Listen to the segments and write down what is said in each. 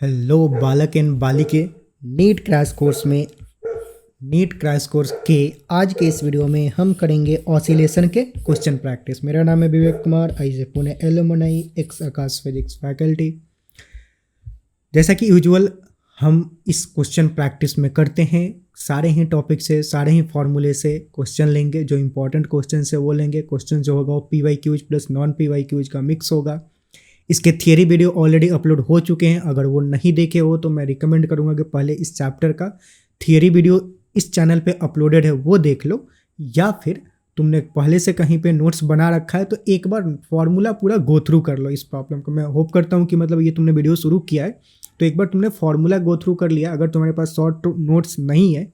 Hello बालक and बालिके, NEET crash course के आज के इस वीडियो में हम करेंगे ऑसिलेशन के क्वेश्चन प्रैक्टिस। मेरा नाम है विवेक कुमार, आई से पुणे एलुमनाई एक्स आकाश फिजिक्स फैकल्टी। जैसा कि यूजुअल हम इस क्वेश्चन प्रैक्टिस में करते हैं, सारे ही टॉपिक से, सारे ही फॉर्मूले से क्वेश्चन लेंगे। जो इंपॉर्टेंट क्वेश्चन है वो लेंगे। क्वेश्चन जो होगा वो PYQs प्लस नॉन PYQs का मिक्स होगा। इसके थियरी वीडियो ऑलरेडी अपलोड हो चुके हैं, अगर वो नहीं देखे हो तो मैं रिकमेंड करूंगा कि पहले इस चैप्टर का थियरी वीडियो इस चैनल पे अपलोडेड है वो देख लो, या फिर तुमने पहले से कहीं पे नोट्स बना रखा है तो एक बार फॉर्मूला पूरा गो थ्रू कर लो इस प्रॉब्लम को। मैं होप करता हूँ कि मतलब ये तुमने वीडियो शुरू किया है तो एक बार तुमने फॉर्मूला गो थ्रू कर लिया। अगर तुम्हारे पास शॉर्ट नोट्स नहीं है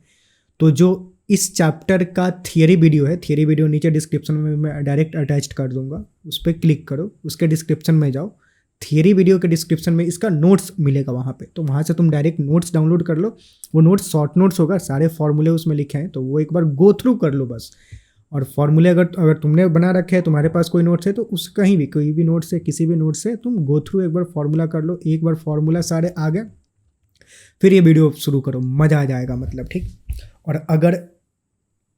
तो जो इस चैप्टर का थियरी वीडियो है, थियरी वीडियो नीचे डिस्क्रिप्शन में मैं डायरेक्ट अटैच कर दूंगा, उस पर क्लिक करो, उसके डिस्क्रिप्शन में जाओ, थियरी वीडियो के डिस्क्रिप्शन में इसका नोट्स मिलेगा वहाँ पे, तो वहाँ से तुम डायरेक्ट नोट्स डाउनलोड कर लो। वो नोट्स शॉर्ट नोट्स होगा, सारे फॉर्मूले उसमें लिखे हैं, तो वो एक बार गो थ्रू कर लो बस। और फॉर्मूले अगर तुमने बना रखे हैं, तुम्हारे पास कोई नोट्स है तो उस कहीं भी कोई भी नोट्स से, किसी भी नोट्स से तुम गो थ्रू एक बार फॉर्मूला कर लो। एक बार फॉर्मूला सारे आ गए फिर ये वीडियो शुरू करो, मज़ा आ जाएगा मतलब, ठीक। और अगर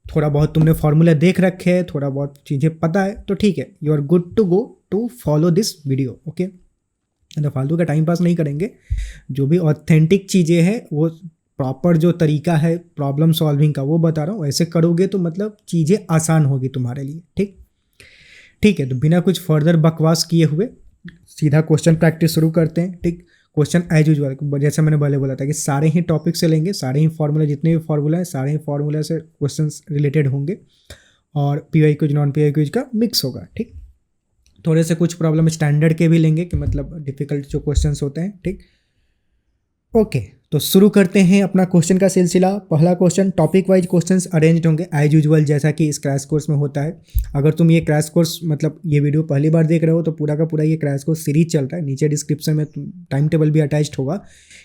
थोड़ा बहुत तुमने फॉर्मूला देख रखे हैं, थोड़ा बहुत चीज़ें पता है तो ठीक है, you are good to go to follow this video, okay. तो फालतू का टाइम पास नहीं करेंगे, जो भी ऑथेंटिक चीज़ें हैं वो प्रॉपर जो तरीका है प्रॉब्लम सॉल्विंग का वो बता रहा हूँ, ऐसे करोगे तो मतलब चीज़ें आसान होगी तुम्हारे लिए, ठीक। ठीक है, तो बिना कुछ फर्दर बकवास किए हुए सीधा क्वेश्चन प्रैक्टिस शुरू करते हैं, ठीक। क्वेश्चन एज यूजुअल जैसे मैंने पहले बोला था कि सारे ही टॉपिक से लेंगे, सारे ही फार्मूला, जितने भी फार्मूला हैं सारे ही फार्मूला से क्वेश्चन रिलेटेड होंगे और PYQs नॉन PYQs का मिक्स होगा, ठीक। थोड़े से कुछ प्रॉब्लम स्टैंडर्ड के भी लेंगे कि मतलब डिफिकल्ट जो क्वेश्चंस होते हैं, ठीक। ओके, तो शुरू करते हैं अपना क्वेश्चन का सिलसिला। पहला question, topic wise questions arranged होंगे एज यूजुअल, जैसा कि इस क्रैश कोर्स में होता है। अगर तुम ये क्रैश कोर्स मतलब ये वीडियो पहली बार देख रहे हो तो पूरा का पूरा ये क्रैश कोर्स सीरीज चल रहा है। नीचे डिस्क्रिप्शन में टाइम टेबल भी अटैच्ड होगा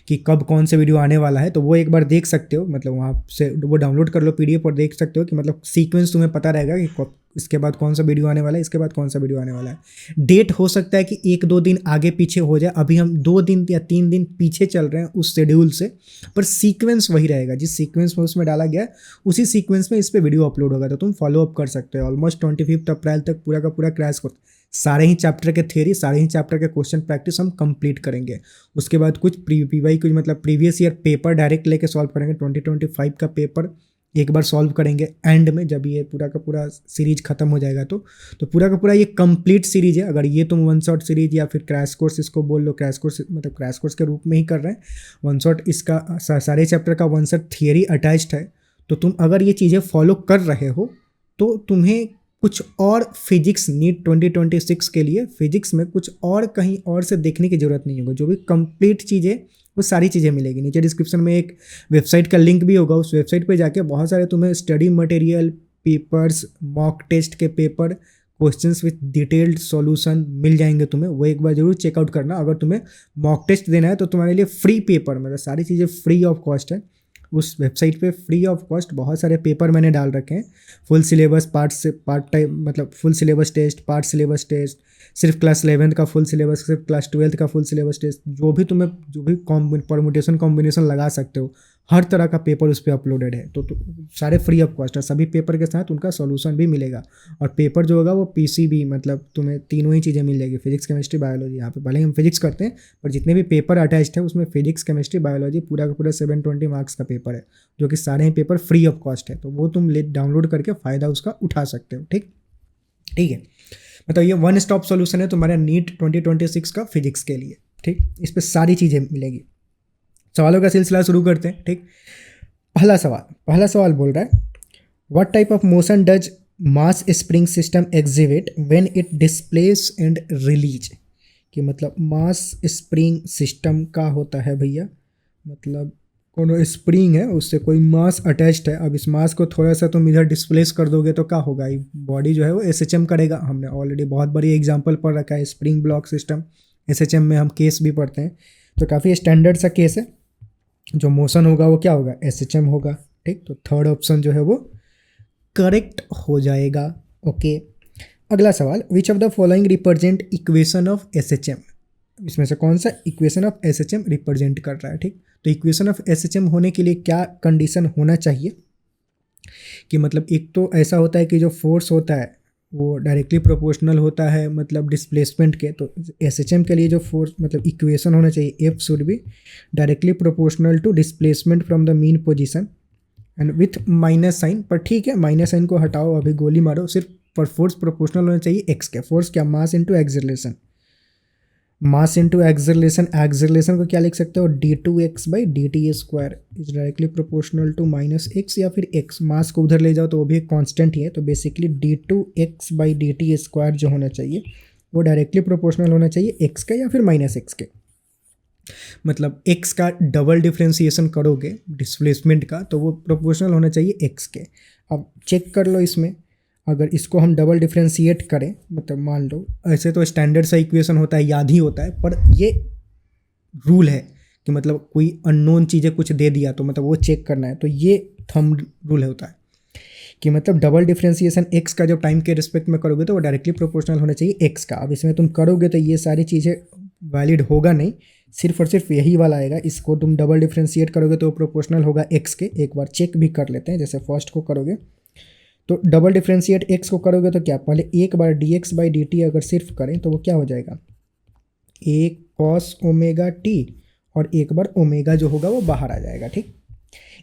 कि कब कौन से वीडियो आने वाला है, तो वो एक बार देख सकते हो, मतलब वहाँ से वो डाउनलोड कर लो PDF और देख सकते हो कि मतलब सीक्वेंस तुम्हें पता रहेगा कि इसके बाद कौन सा वीडियो आने वाला है, इसके बाद कौन सा वीडियो आने वाला है। डेट हो सकता है कि 1-2 दिन आगे पीछे हो जाए, अभी हम 2 दिन या 3 दिन पीछे चल रहे हैं उस शेड्यूल से, पर सीक्वेंस वही रहेगा। जिस सीक्वेंस में उसमें डाला गया है उसी सीक्वेंस में इस पे वीडियो अपलोड होगा, तो तुम फॉलो अप कर सकते हो। ऑलमोस्ट 25 अप्रैल तक पूरा का पूरा क्रैश कोर्स, सारे ही चैप्टर के थ्योरी, सारे ही चैप्टर के क्वेश्चन प्रैक्टिस हम कंप्लीट करेंगे। उसके बाद कुछ PY मतलब प्रीवियस ईयर पेपर डायरेक्ट लेके सॉल्व करेंगे। 2025 का पेपर एक बार सॉल्व करेंगे एंड में, जब ये पूरा का पूरा सीरीज खत्म हो जाएगा तो पूरा का पूरा ये कंप्लीट सीरीज है। अगर ये तुम वन शॉट सीरीज या फिर क्रैश कोर्स इसको बोल लो, क्रैश कोर्स मतलब क्रैश कोर्स के रूप में ही कर रहे हैं। वन शॉट इसका सारे चैप्टर का वन शॉट थियरी अटैच्ड है, तो तुम अगर ये चीज़ें फॉलो कर रहे हो तो तुम्हें कुछ और फिजिक्स नीट 2026 के लिए फिजिक्स में कुछ और कहीं और से देखने की ज़रूरत नहीं होगी। जो भी कंप्लीट चीज़ें वो सारी चीज़ें मिलेगी। नीचे डिस्क्रिप्शन में एक वेबसाइट का लिंक भी होगा, उस वेबसाइट पे जाके बहुत सारे तुम्हें study material, papers, mock test के paper, questions with detailed solution मिल जाएंगे तुम्हें। वो एक बार जरूर चेकआउट करना। अगर तुम्हें मॉक टेस्ट देना है तो तुम्हारे लिए फ्री पेपर, मतलब सारी चीज़ें फ्री ऑफ कॉस्ट है। उस वेबसाइट पे फ्री ऑफ कॉस्ट बहुत सारे पेपर मैंने डाल रखे हैं। फुल सिलेबस, पार्ट टाइम मतलब full syllabus test, part syllabus test, सिर्फ क्लास 11 का फुल सिलेबस, सिर्फ क्लास 12 का फुल सिलेबस टेस्ट, जो भी परमुटेशन कॉम्बिनेशन लगा सकते हो, हर तरह का पेपर उस पर अपलोडेड है। तो सारे फ्री ऑफ कॉस्ट है। सभी पेपर के साथ उनका सॉल्यूशन भी मिलेगा। और पेपर जो होगा वो PCB, मतलब तुम्हें तीनों ही चीज़ें मिल जाएगी, फिजिक्स केमिस्ट्री बायोलॉजी। यहाँ पे भले ही हम फिजिक्स करते हैं पर जितने भी पेपर अटैच्ड है उसमें फिजिक्स केमिस्ट्री बायोलॉजी पूरा का पूरा 720 मार्क्स का पेपर है, जो कि सारे ही पेपर फ्री ऑफ कॉस्ट है। तो वो तुम डाउनलोड करके फ़ायदा उसका उठा सकते हो, ठीक। ठीक है, मतलब ये वन स्टॉप सॉल्यूशन है तुम्हारा नीट 2026 का फिजिक्स के लिए, ठीक। इस पर सारी चीज़ें मिलेगी। सवालों का सिलसिला शुरू करते हैं, ठीक। पहला सवाल बोल रहा है, what type of motion does mass spring system exhibit when it displace and release. कि मतलब मास स्प्रिंग सिस्टम का होता है भैया, मतलब कोनो स्प्रिंग है उससे कोई मास अटैच्ड है। अब इस मास को थोड़ा सा तुम इधर डिस्प्लेस कर दोगे तो क्या होगा, ये बॉडी जो है वो SHM करेगा। हमने ऑलरेडी बहुत बड़ी एग्जांपल पढ़ रखा है, स्प्रिंग ब्लॉक सिस्टम। SHM में हम केस भी पढ़ते हैं, तो काफ़ी स्टैंडर्ड सा केस है। जो मोशन होगा वो क्या होगा, SHM होगा, ठीक। तो थर्ड ऑप्शन जो है वो करेक्ट हो जाएगा, ओके। अगला सवाल, which of the following represent equation of SHM। इसमें से कौन सा equation of S H M represent कर रहा है। ठीक, तो equation of S H M होने के लिए क्या कंडीशन होना चाहिए कि मतलब एक तो ऐसा होता है कि जो फोर्स होता है वो डायरेक्टली प्रोपोर्शनल होता है मतलब डिस्प्लेसमेंट के। तो एस एच एम के लिए जो फोर्स मतलब इक्वेशन होना चाहिए F should be directly proportional to displacement from the mean position and with minus sign. पर ठीक है, माइनस साइन को हटाओ, अभी गोली मारो, सिर्फ पर फोर्स प्रोपोर्शनल होना चाहिए एक्स के। फोर्स क्या, mass into acceleration, mass into acceleration. Acceleration को क्या लिख सकते हो, d two x by D t square is directly proportional to minus x, या फिर एक्स मास को उधर ले जाओ तो वो भी एक कांस्टेंट ही है। तो basically d two x by D t square जो होना चाहिए वो डायरेक्टली प्रोपोर्शनल होना चाहिए एक्स का या फिर माइनस एक्स के। मतलब एक्स का डबल डिफ्रेंसिएशन करोगे डिस्प्लेसमेंट का तो वो प्रोपोर्शनल होना चाहिए एक्स के। अब चेक कर लो इसमें, अगर इसको हम डबल डिफ्रेंशिएट करें, मतलब मान लो ऐसे तो स्टैंडर्ड सा इक्वेशन होता है, याद ही होता है, पर ये रूल है कि मतलब कोई अननोन चीज़ें कुछ दे दिया तो मतलब वो चेक करना है। तो ये थंब रूल होता है कि मतलब डबल डिफ्रेंशिएशन एक्स का जब टाइम के रिस्पेक्ट में करोगे तो वो डायरेक्टली प्रोपोर्शनल होना चाहिए एक्स का। अब इसमें तुम करोगे तो ये सारी चीज़ें वैलिड होगा नहीं, सिर्फ और सिर्फ यही वाला आएगा। इसको तुम डबल डिफ्रेंशिएट करोगे तो प्रोपोर्शनल होगा एक्स के। एक बार चेक भी कर लेते हैं, जैसे फर्स्ट को करोगे तो डबल डिफ्रेंशिएट एक्स को करोगे तो क्या, पहले एक बार D X by D T अगर सिर्फ करें तो वो क्या हो जाएगा, एक कॉस ओमेगा टी और एक बार ओमेगा जो होगा वो बाहर आ जाएगा। ठीक,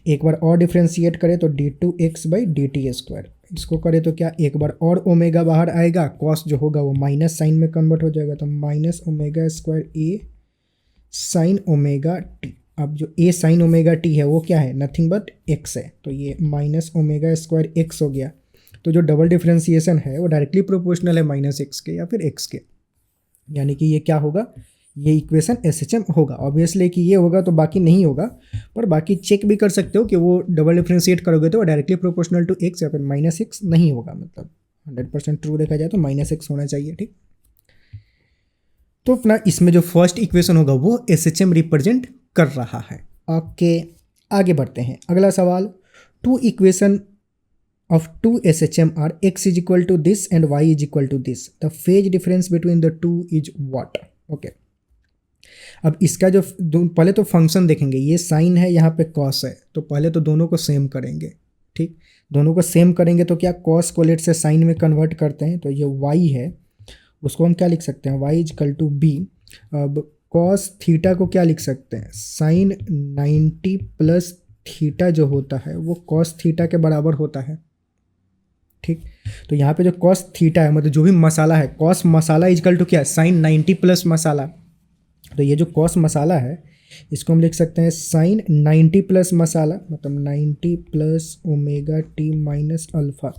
एक बार और डिफ्रेंशिएट करें तो d two x by D t square, इसको करें तो क्या, एक बार और ओमेगा बाहर आएगा, कॉस जो होगा वो माइनस साइन में कन्वर्ट हो जाएगा, तो माइनस ओमेगा स्क्वायर ए साइन ओमेगा टी। अब जो ए साइन ओमेगा टी है वो क्या है, नथिंग बट एक्स है, तो ये माइनस ओमेगा स्क्वायर एक्स हो गया। तो जो डबल डिफ्रेंशिएशन है वो डायरेक्टली प्रोपोर्शनल है माइनस एक्स के या फिर एक्स के, यानी कि ये क्या होगा, ये इक्वेशन एस एच एम होगा। ऑब्वियसली कि ये होगा तो बाकी नहीं होगा, पर बाकी चेक भी कर सकते हो कि वो डबल डिफ्रेंशिएट करोगे तो वो डायरेक्टली प्रोपोर्शनल टू एक्स या फिर माइनस एक्स नहीं होगा। मतलब 100% ट्रू देखा जाए तो माइनस एक्स होना चाहिए। ठीक, तो अपना इसमें जो फर्स्ट इक्वेशन होगा वो एस एच एम रिप्रेजेंट कर रहा है। ओके, आगे बढ़ते हैं। अगला सवाल, two equation of two SHM are x is equal to this and y is equal to this. The phase difference between the two is what? Okay. अब इसका जो पहले तो फंक्शन देखेंगे, ये साइन है, यहाँ पे कॉस है, तो पहले तो दोनों को सेम करेंगे। ठीक, दोनों को सेम करेंगे तो क्या, कॉस को लेट से साइन में कन्वर्ट करते हैं, तो ये y है उसको हम क्या लिख सकते हैं, y is equal to b। अब कॉस थीटा को क्या लिख सकते हैं, साइन 90 प्लस थीटा जो होता है वो कॉस थीटा के बराबर होता है। ठीक, तो यहाँ पे जो कॉस थीटा है मतलब जो भी मसाला है, कॉस मसाला इजकल टू क्या, साइन 90 प्लस मसाला। तो ये जो कॉस मसाला है इसको हम लिख सकते हैं साइन 90 प्लस मसाला, मतलब 90 plus omega t minus alpha.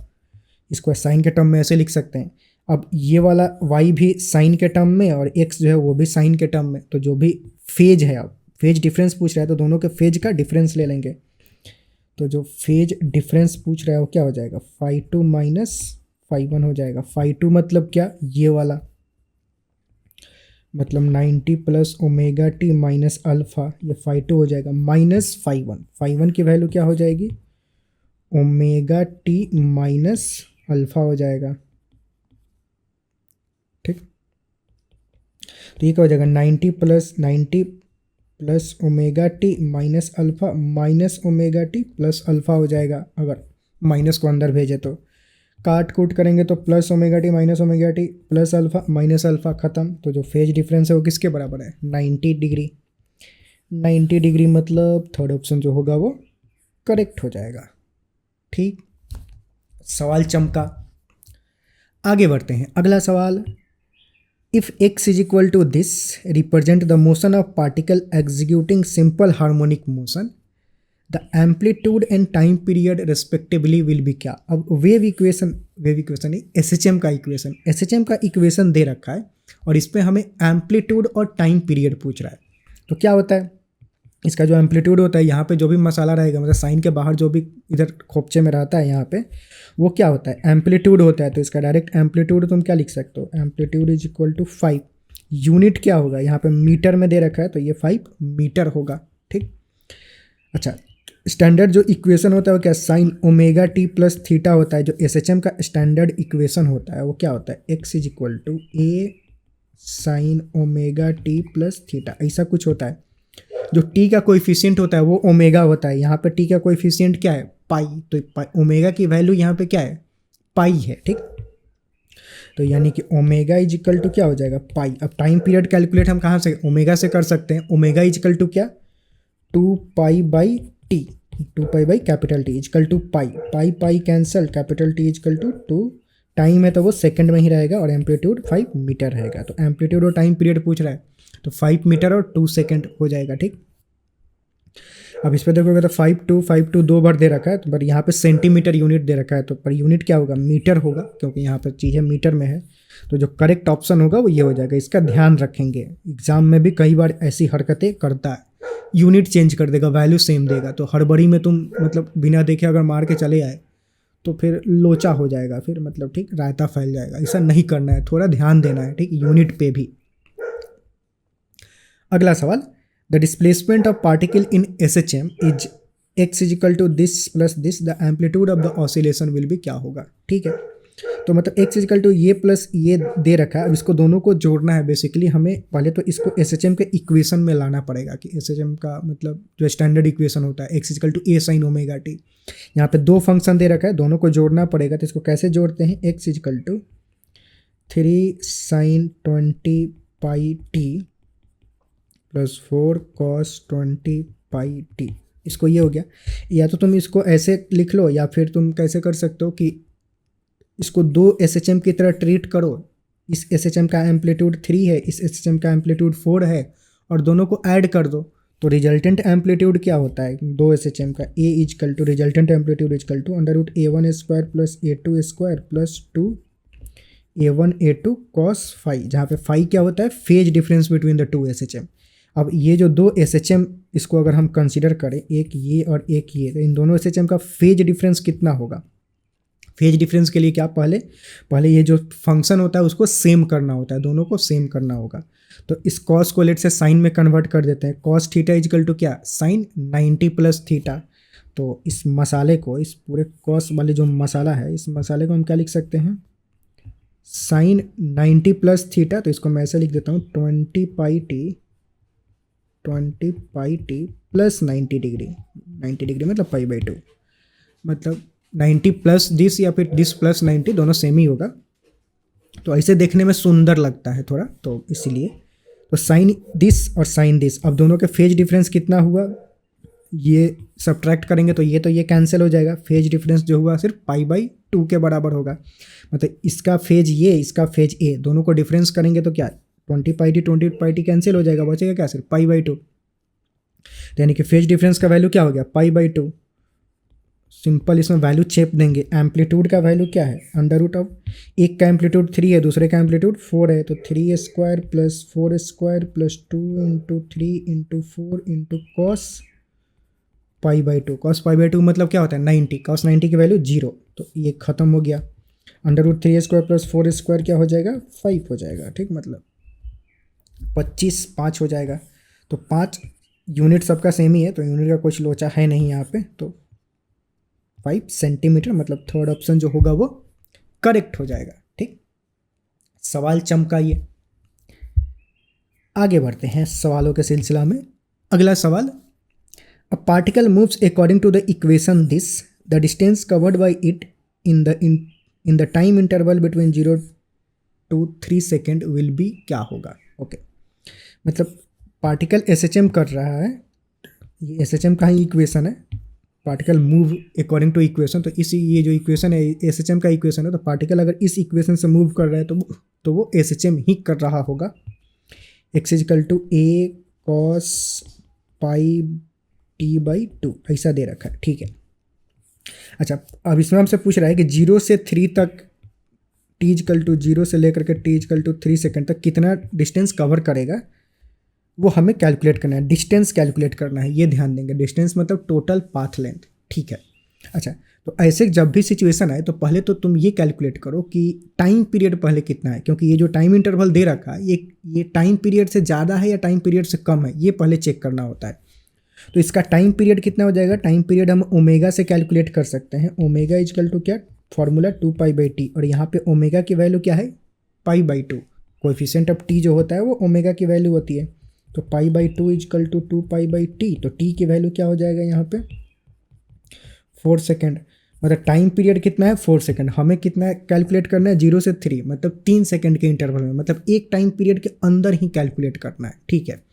इसको साइन के टर्म में ऐसे लिख सकते हैं। अब ये वाला y भी साइन के टर्म में और x जो है वो भी साइन के टर्म में। तो जो भी फेज है, अब फेज डिफरेंस पूछ रहा है तो दोनों के फेज का डिफरेंस ले लेंगे। तो जो फेज डिफरेंस पूछ रहा है वो क्या हो जाएगा, phi two minus phi one हो जाएगा। फाई टू मतलब क्या, ये वाला, मतलब 90 plus omega t minus alpha, ये फाई टू हो जाएगा minus phi one. Phi one की वैल्यू क्या हो जाएगी, ओमेगा टी माइनस अल्फा हो जाएगा। ठीक, तो ये क्या हो जाएगा, 90 plus omega t minus alpha minus omega T plus alpha हो जाएगा। अगर माइनस को अंदर भेजे तो काट कूट करेंगे तो plus omega t minus omega T plus alpha minus alpha ख़त्म। तो जो फेज डिफरेंस है वो किसके बराबर है, 90 डिग्री। 90 डिग्री मतलब थर्ड ऑप्शन जो होगा वो करेक्ट हो जाएगा। ठीक, सवाल चमका। आगे बढ़ते हैं। अगला सवाल, if x is equal to this represent the motion of particle executing simple harmonic motion, the amplitude and time period respectively will be क्या। अब वेव इक्वेशन नहीं, SHM का इक्वेशन, SHM का इक्वेशन दे रखा है और इस पर हमें एम्पलीट्यूड और टाइम पीरियड पूछ रहा है। तो क्या होता है, इसका जो एम्पलीट्यूड होता है, यहाँ पे जो भी मसाला रहेगा, मतलब साइन के बाहर जो भी इधर खोपचे में रहता है यहाँ पे, वो क्या होता है, एम्पलीट्यूड होता है। तो इसका डायरेक्ट एम्पलीट्यूड तुम क्या लिख सकते हो, amplitude is equal to 5। Unit क्या होगा, यहाँ पे मीटर में दे रखा है तो ये 5 मीटर होगा। ठीक, अच्छा, स्टैंडर्ड जो इक्वेशन होता है वो क्या, sign omega T plus theta होता है। जो SHM का स्टैंडर्ड इक्वेशन होता है वो क्या होता है, x is equal to a sine omega T plus theta, ऐसा कुछ होता है। जो टी का कोएफिशिएंट होता है वो ओमेगा होता है, यहाँ पे टी का कोएफिशिएंट क्या है, पाई, तो ओमेगा की वैल्यू यहाँ पे क्या है, पाई है, ठीक। तो यानी कि ओमेगा इज इक्वल टू क्या हो जाएगा, पाई। अब टाइम पीरियड कैलकुलेट हम कहाँ से, ओमेगा से कर सकते हैं। ओमेगा इज इक्वल टू क्या, 2 pi by T, 2 pi by capital T is equal to pi, pi pi cancel, capital T is equal to 2, time है तो वो सेकंड में ही रहेगा और एम्पलीट्यूड 5 मीटर रहेगा। तो एम्पलीट्यूड और टाइम पीरियड पूछ रहा है तो 5 मीटर और 2 सेकंड हो जाएगा, ठीक। अब इस पर देखोगे तो 5 2 2 बार दे रखा है, तो पर यहाँ पे सेंटीमीटर यूनिट दे रखा है, तो पर यूनिट क्या होगा, मीटर होगा, क्योंकि यहाँ पर चीज़ें मीटर में है। तो जो करेक्ट ऑप्शन होगा वो ये हो जाएगा। इसका ध्यान रखेंगे, एग्जाम में भी कई बार ऐसी हरकतें करता है, यूनिट चेंज कर देगा, वैल्यू सेम देगा, तो हड़बड़ी में तुम मतलब बिना देखे अगर मार के चले आए तो फिर लोचा हो जाएगा, फिर मतलब ठीक रायता फैल जाएगा। ऐसा नहीं करना है, थोड़ा ध्यान देना है, ठीक, यूनिट पे भी। अगला सवाल, the displacement of particle in SHM is x is equal to this plus this, the amplitude of the oscillation will be, क्या होगा, ठीक है। तो मतलब x इज इक्वल टू ये प्लस ये दे रखा है। अब इसको दोनों को जोड़ना है बेसिकली हमें। पहले तो इसको SHM के इक्वेशन में लाना पड़ेगा कि SHM का मतलब जो स्टैंडर्ड इक्वेशन होता है, x is equal to a sine omega t. यहाँ पे दो फंक्शन दे रखा है, दोनों को जोड़ना पड़ेगा। तो इसको कैसे जोड़ते हैं, x is equal to 3 sine 20 pi t plus 4 cos 20 pi t. इसको ये हो गया। या तो तुम इसको ऐसे लिख लो, या फिर तुम कैसे कर सकते हो कि इसको दो SHM की तरह ट्रीट करो। इस SHM का एम्पलीट्यूड 3 है, इस SHM का एम्पलीट्यूड 4 है, और दोनों को ऐड कर दो तो रिजल्टेंट एम्पलीट्यूड क्या होता है दो SHM का, a is equal to resultant amplitude is equal to √a1 square plus a2 square plus 2 a1 a2 cos phi, जहाँ पे फाई क्या होता है, phase difference between the two SHM। अब ये जो दो SHM, इसको अगर हम कंसिडर करें, एक ये और एक ये, तो इन दोनों SHM का फेज डिफरेंस कितना होगा। फेज डिफरेंस के लिए क्या, पहले ये जो फंक्शन होता है उसको सेम करना होता है, दोनों को सेम करना होगा। तो इस कॉस को लेट से साइन में कन्वर्ट कर देते हैं। कॉस थीटा इजकल टू क्या, साइन 90 प्लस थीटा। तो इस मसाले को, इस पूरे कॉस वाले जो मसाला है, इस मसाले को हम क्या लिख सकते हैं, साइन 90 प्लस थीटा। तो इसको मैं ऐसे लिख देता हूँ 20 pi t plus 90 degree, 90 degree मतलब पाई बाई 2, मतलब 90 प्लस दिस या फिर दिस प्लस 90, दोनों सेम ही होगा। तो ऐसे देखने में सुंदर लगता है थोड़ा, तो इसीलिए तो साइन दिस और साइन दिस, अब दोनों के फेज डिफरेंस कितना हुआ, ये सब्ट्रैक्ट करेंगे तो ये कैंसिल हो जाएगा। फेज डिफरेंस जो हुआ सिर्फ पाई बाई 2 के बराबर होगा। मतलब इसका फेज ये, इसका फेज ए, दोनों को डिफरेंस करेंगे तो क्या, 20 पाई टी कैंसिल हो जाएगा, बचेगा क्या, सिर्फ पाई बाई 2। तो यानी कि फेज डिफरेंस का वैल्यू क्या हो गया, पाई बाई 2। सिंपल इसमें वैल्यू चेप देंगे। एम्पलीट्यूड का वैल्यू क्या है, अंडर रूट ऑफ, एक का एम्पलीट्यूड 3 है, दूसरे का एम्पलीट्यूड 4 है, तो 3 square plus 4 square plus 2 into 3 into 4 into cos pi by 2। Cos pi by 2 मतलब क्या होता है, 90। कॉस 90 की वैल्यू 0, तो ये खत्म हो गया। Under root 3 square plus 4 square क्या हो जाएगा, 5 हो जाएगा, ठीक, मतलब 25 5 हो जाएगा। तो 5 यूनिट सबका सेम ही है, तो यूनिट का कुछ लोचा है नहीं यहाँ पे। तो 5 सेंटीमीटर, मतलब थर्ड ऑप्शन जो होगा वो करेक्ट हो जाएगा, ठीक। सवाल चमकाइए। आगे बढ़ते हैं सवालों के सिलसिला में। अगला सवाल, a particle moves according to the equation this, the distance covered by it in the time interval between 0 to 3 second will be, क्या होगा। ओके, मतलब पार्टिकल SHM कर रहा है, ये SHM का ही इक्वेशन है, particle move according to equation. तो इसी, ये जो इक्वेशन है SHM का इक्वेशन है, तो पार्टिकल अगर इस इक्वेशन से मूव कर रहा है तो वो SHM ही कर रहा होगा। x is equal to a cos pi t by 2 ऐसा दे रखा है, ठीक है। अच्छा, अब इसमें हमसे पूछ रहा है कि 0 से 3 तक, t इजकल टू 0 से लेकर के t इजकल टू 3 सेकेंड तक कितना डिस्टेंस कवर करेगा, वो हमें कैलकुलेट करना है। डिस्टेंस कैलकुलेट करना है, ये ध्यान देंगे। डिस्टेंस मतलब टोटल पाथ लेंथ, ठीक है। अच्छा, तो ऐसे जब भी सिचुएशन आए तो पहले तो तुम ये कैलकुलेट करो कि टाइम पीरियड पहले कितना है, क्योंकि ये जो टाइम इंटरवल दे रखा है ये टाइम पीरियड से ज़्यादा है या टाइम पीरियड से कम है, ये पहले चेक करना होता है। तो इसका टाइम पीरियड कितना हो जाएगा, टाइम पीरियड हम ओमेगा से कैलकुलेट कर सकते हैं। ओमेगा इजकल टू क्या, फॉर्मूला 2 पाई बाई टी, और यहाँ पे ओमेगा की वैल्यू क्या है, pi by 2। Coefficient of T जो होता है वो ओमेगा की वैल्यू होती है। तो pi by two is equal to 2 pi by t, तो टी की वैल्यू क्या हो जाएगा यहाँ पे 4 सेकेंड। मतलब टाइम पीरियड कितना है 4 सेकेंड। हमें कितना कैलकुलेट करना है 0 से 3, मतलब 3 सेकेंड के इंटरवल में, मतलब एक टाइम पीरियड के अंदर ही कैलकुलेट करना है। ठीक है,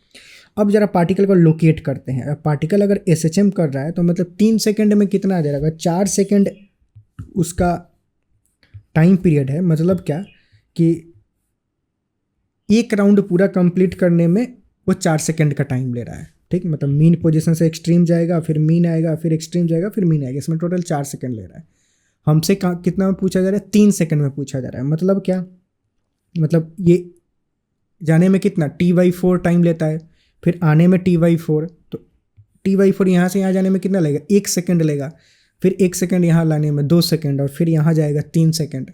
अब जरा पार्टिकल को लोकेट करते हैं। अब पार्टिकल अगर एसएचएम कर रहा है तो मतलब 3 सेकेंड में कितना आ जाएगा, 4 सेकेंड उसका टाइम पीरियड है। मतलब क्या कि एक राउंड पूरा कंप्लीट करने में वो 4 सेकेंड का टाइम ले रहा है। ठीक, मतलब मीन पोजीशन से एक्सट्रीम जाएगा, फिर मीन आएगा, फिर एक्सट्रीम जाएगा, फिर मीन आएगा, इसमें टोटल 4 सेकेंड ले रहा है। हमसे कितना में पूछा जा रहा है, 3 सेकेंड में पूछा जा रहा है। मतलब क्या, मतलब ये जाने में कितना T/4 टाइम लेता है, फिर आने में T/4, तो T/4 यहाँ से यहाँ जाने में कितना लगेगा 1 सेकेंड लेगा, फिर 1 सेकेंड यहाँ लाने में 2 सेकेंड, और फिर यहाँ जाएगा 3 सेकेंड।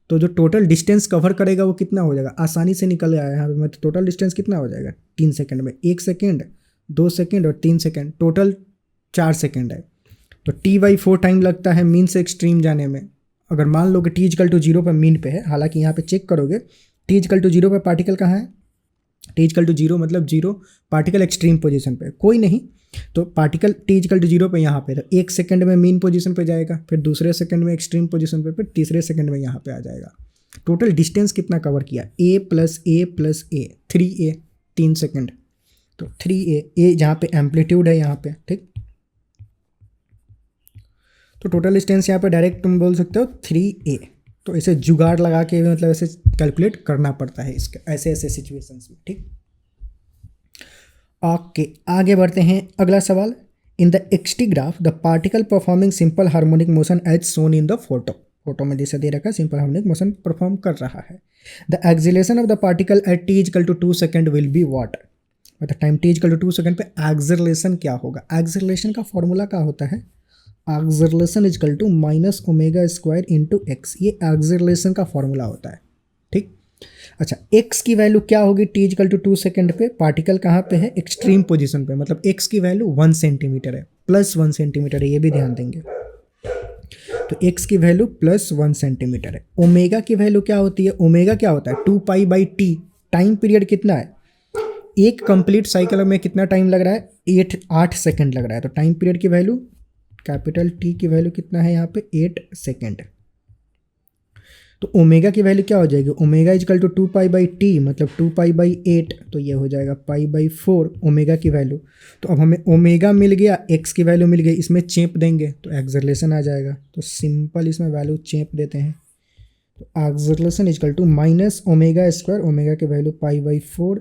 तो जो टोटल डिस्टेंस कवर करेगा वो कितना हो जाएगा, आसानी से निकल आया यहाँ पे। मतलब टोटल डिस्टेंस कितना हो जाएगा 3 सेकेंड में, 1 सेकेंड, 2 सेकेंड और 3 सेकेंड, टोटल 4 सेकेंड है। तो T/4 टाइम लगता है मीन से एक्सट्रीम जाने में। अगर मान लो कि T=0 पर मीन पे है, हालांकि यहाँ पे चेक करोगे T=0 पर पार्टिकल कहाँ है, T=0 मतलब 0, पार्टिकल एक्सट्रीम पोजीशन पे कोई नहीं, तो पार्टिकल T=0 पे यहाँ पे, तो 1 सेकेंड में मीन पोजीशन पे जाएगा, फिर दूसरे सेकेंड में एक्सट्रीम पोजीशन पे, फिर तीसरे सेकेंड में यहाँ पे आ जाएगा। टोटल डिस्टेंस कितना कवर किया, A plus A plus A, 3A, 3 second, तो 3A, A जहाँ पे एम्पलीट्यूड है यहाँ पे। ठीक, तो टोटल डिस्टेंस यहाँ पे डायरेक्ट तुम बोल सकते हो 3A। तो ऐसे जुगाड़ लगा के मतलब ऐसे कैलकुलेट करना पड़ता है इसके ऐसे ऐसे सिचुएशंस में। ठीक, ओके, आगे बढ़ते हैं। अगला सवाल, in the x t graph the particle performing simple harmonic motion as shown in the photo में जैसे दे रखा है सिंपल हार्मोनिक मोशन परफॉर्म कर रहा है। The acceleration of the particle at T=2 second will be what. मतलब टाइम T=2 सेकेंड पे acceleration क्या होगा। एक्सिलेशन का फॉर्मूला क्या होता है, acceleration is equal to minus omega square into x, ये एक्सिलेशन का फॉर्मूला होता है। ठीक, अच्छा, x की वैल्यू क्या होगी T=2 सेकेंड पे, पार्टिकल कहाँ पे है एक्सट्रीम पोजीशन पे, मतलब x की वैल्यू 1 सेंटीमीटर है, +1 सेंटीमीटर है, ये भी ध्यान देंगे। तो x की वैल्यू +1 सेंटीमीटर है। ओमेगा की वैल्यू क्या होती है, ओमेगा क्या होता है 2 पाई/t, टाइम पीरियड कितना है, एक कंप्लीट साइकिल में कितना टाइम लग रहा है 8 सेकेंड लग रहा है। तो टाइम पीरियड की वैल्यू कैपिटल T की वैल्यू कितना है यहाँ पे 8 सेकेंड। तो ओमेगा की वैल्यू क्या हो जाएगी, ओमेगा इजकल टू 2 पाई/t, मतलब 2 पाई/8, तो ये हो जाएगा पाई/4 ओमेगा की वैल्यू। तो अब हमें ओमेगा मिल गया, एक्स की वैल्यू मिल गई, इसमें चेप देंगे तो एक्सेलरेशन आ जाएगा। तो सिंपल इसमें वैल्यू चेप देते हैं, तो acceleration is equal to minus omega square, omega की वैल्यू पाई/4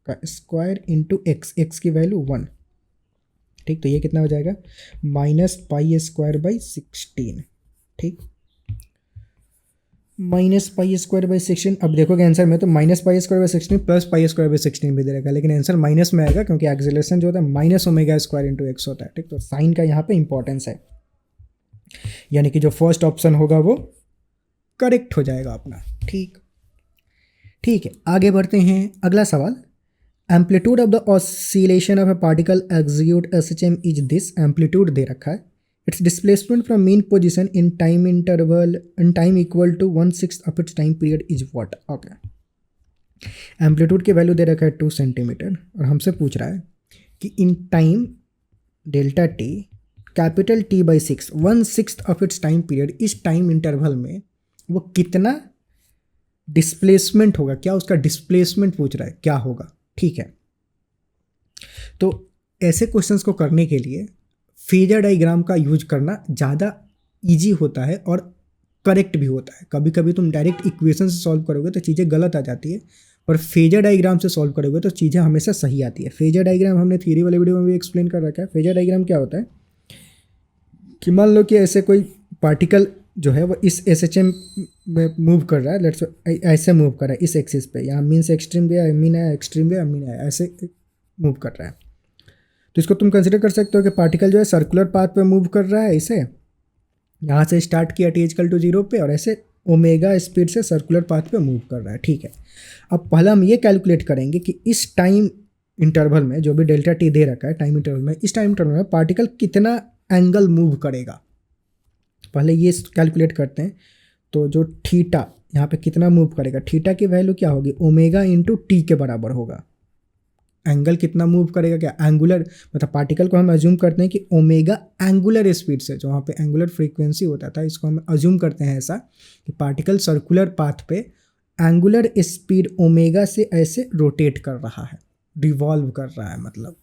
का स्क्वायर इंटू एक्स, एक्स की वैल्यू 1। ठीक, तो ये कितना हो जाएगा -π²/16। ठीक, -π²/16। अब देखोगे आंसर में तो -π²/16 प्लस π²/16 भी दे रहेगा, लेकिन आंसर माइनस में आएगा क्योंकि एक्सेलरेशन जो होता है minus omega square into x होता है। ठीक, तो साइन का यहाँ पे इंपॉर्टेंस है, यानी कि जो फर्स्ट ऑप्शन होगा वो करेक्ट हो जाएगा अपना। ठीक, ठीक है, आगे बढ़ते हैं। अगला सवाल, amplitude of the oscillation of a particle execute SHM is this. Amplitude दे रखा है, it's displacement from mean position in time interval in time equal to 1/6 of its time period is what. Okay, amplitude की value दे रखा है 2 centimetre और हमसे पूछ रहा है कि in time delta T capital T/6 1/6 of its time period, इस टाइम इंटरवल में वो कितना डिस्प्लेसमेंट होगा, क्या उसका डिस्प्लेसमेंट पूछ रहा है क्या होगा। ठीक है, तो ऐसे क्वेश्चंस को करने के लिए फेजर डायग्राम का यूज करना ज़्यादा इजी होता है और करेक्ट भी होता है। कभी कभी तुम डायरेक्ट इक्वेशन से सॉल्व करोगे तो चीज़ें गलत आ जाती है, पर फेजर डायग्राम से सॉल्व करोगे तो चीज़ें हमेशा सही आती है। फेजर डायग्राम हमने थ्योरी वाले वीडियो में भी एक्सप्लेन कर रखा है। फेजर डायग्राम क्या होता है कि मान लो कि ऐसे कोई पार्टिकल जो है वो इस SHM में मूव कर रहा है, लेट्स ऐसे मूव कर रहा है इस एक्सिस पे, यहाँ मीन से एक्सट्रीम गया, मीन आया, एक्सट्रीम गया, मीन आया, ऐसे मूव कर रहा है। तो इसको तुम कंसिडर कर सकते हो कि पार्टिकल जो है सर्कुलर पाथ पे मूव कर रहा है, इसे यहाँ से स्टार्ट किया T=0 पे और ऐसे ओमेगा स्पीड से सर्कुलर पाथ पे मूव कर रहा है। ठीक है, अब पहला हम ये कैलकुलेट करेंगे कि इस टाइम इंटरवल में जो भी डेल्टा T दे रखा है टाइम इंटरवल में, इस टाइम इंटरवल में पार्टिकल कितना एंगल मूव करेगा, पहले ये कैलकुलेट करते हैं। तो जो थीटा यहाँ पे कितना मूव करेगा, थीटा की वैल्यू क्या होगी, ओमेगा इंटू टी के बराबर होगा। एंगल कितना मूव करेगा, क्या एंगुलर, मतलब पार्टिकल को हम अज्यूम करते हैं कि ओमेगा एंगुलर स्पीड से, जो वहाँ पे एंगुलर फ्रीक्वेंसी होता था, इसको हम अज्यूम करते हैं ऐसा कि पार्टिकल सर्कुलर पाथ पे एंगुलर स्पीड ओमेगा से ऐसे रोटेट कर रहा है, रिवॉल्व कर रहा है मतलब।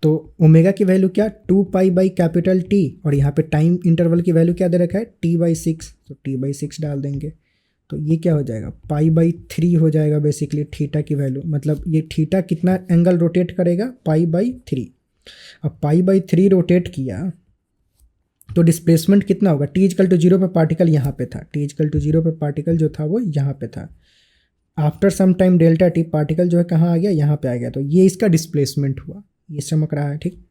तो ओमेगा की वैल्यू क्या, 2 पाई बाई टी, और यहाँ पे टाइम इंटरवल की वैल्यू क्या दे रखा है, t/6, तो t/6 डाल देंगे तो ये क्या हो जाएगा, π/3 हो जाएगा बेसिकली थीटा की वैल्यू। मतलब ये थीटा कितना एंगल रोटेट करेगा, π/3। अब π/3 रोटेट किया तो डिस्प्लेसमेंट कितना होगा, t=0 पे पार्टिकल यहाँ पे था, t=0 पे पार्टिकल जो था वो यहाँ पे था। After some time delta t particle जो है कहाँ आ गया, यहाँ पे आ गया, तो ये इसका डिस्प्लेसमेंट हुआ, ये चमक रहा है ठीक।